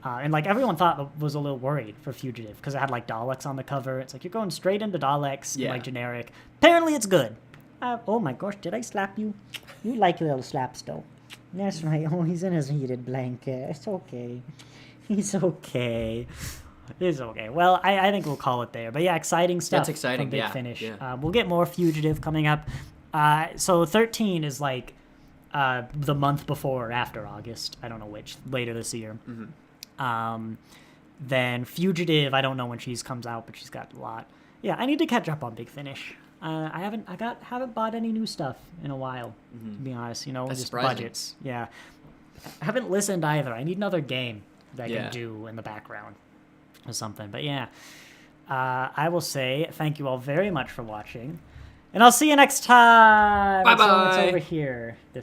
Speaker 1: And, like, everyone was a little worried for Fugitive because it had, like, Daleks on the cover. It's like, you're going straight into Daleks, like, generic. Apparently it's good. Oh, my gosh, did I slap you? You like little slaps, though. That's right. Oh, he's in his heated blanket. It's okay. He's okay. It's okay. Well, I think we'll call it there. But, yeah, exciting stuff.
Speaker 2: That's exciting,
Speaker 1: from Big Finish.
Speaker 2: Yeah.
Speaker 1: We'll get more Fugitive coming up. So 13 is, like, the month before or after August. I don't know which. Later this year. Then Fugitive, I don't know when she comes out, but she's got a lot. Yeah, I need to catch up on Big Finish. I haven't bought any new stuff in a while, to be honest.
Speaker 2: That's
Speaker 1: just
Speaker 2: surprising.
Speaker 1: budgets. Yeah, I haven't listened either. I need another game that I can do in the background or something. But yeah, I will say thank you all very much for watching, and I'll see you next time.
Speaker 2: Bye bye.
Speaker 1: So it's over here. This.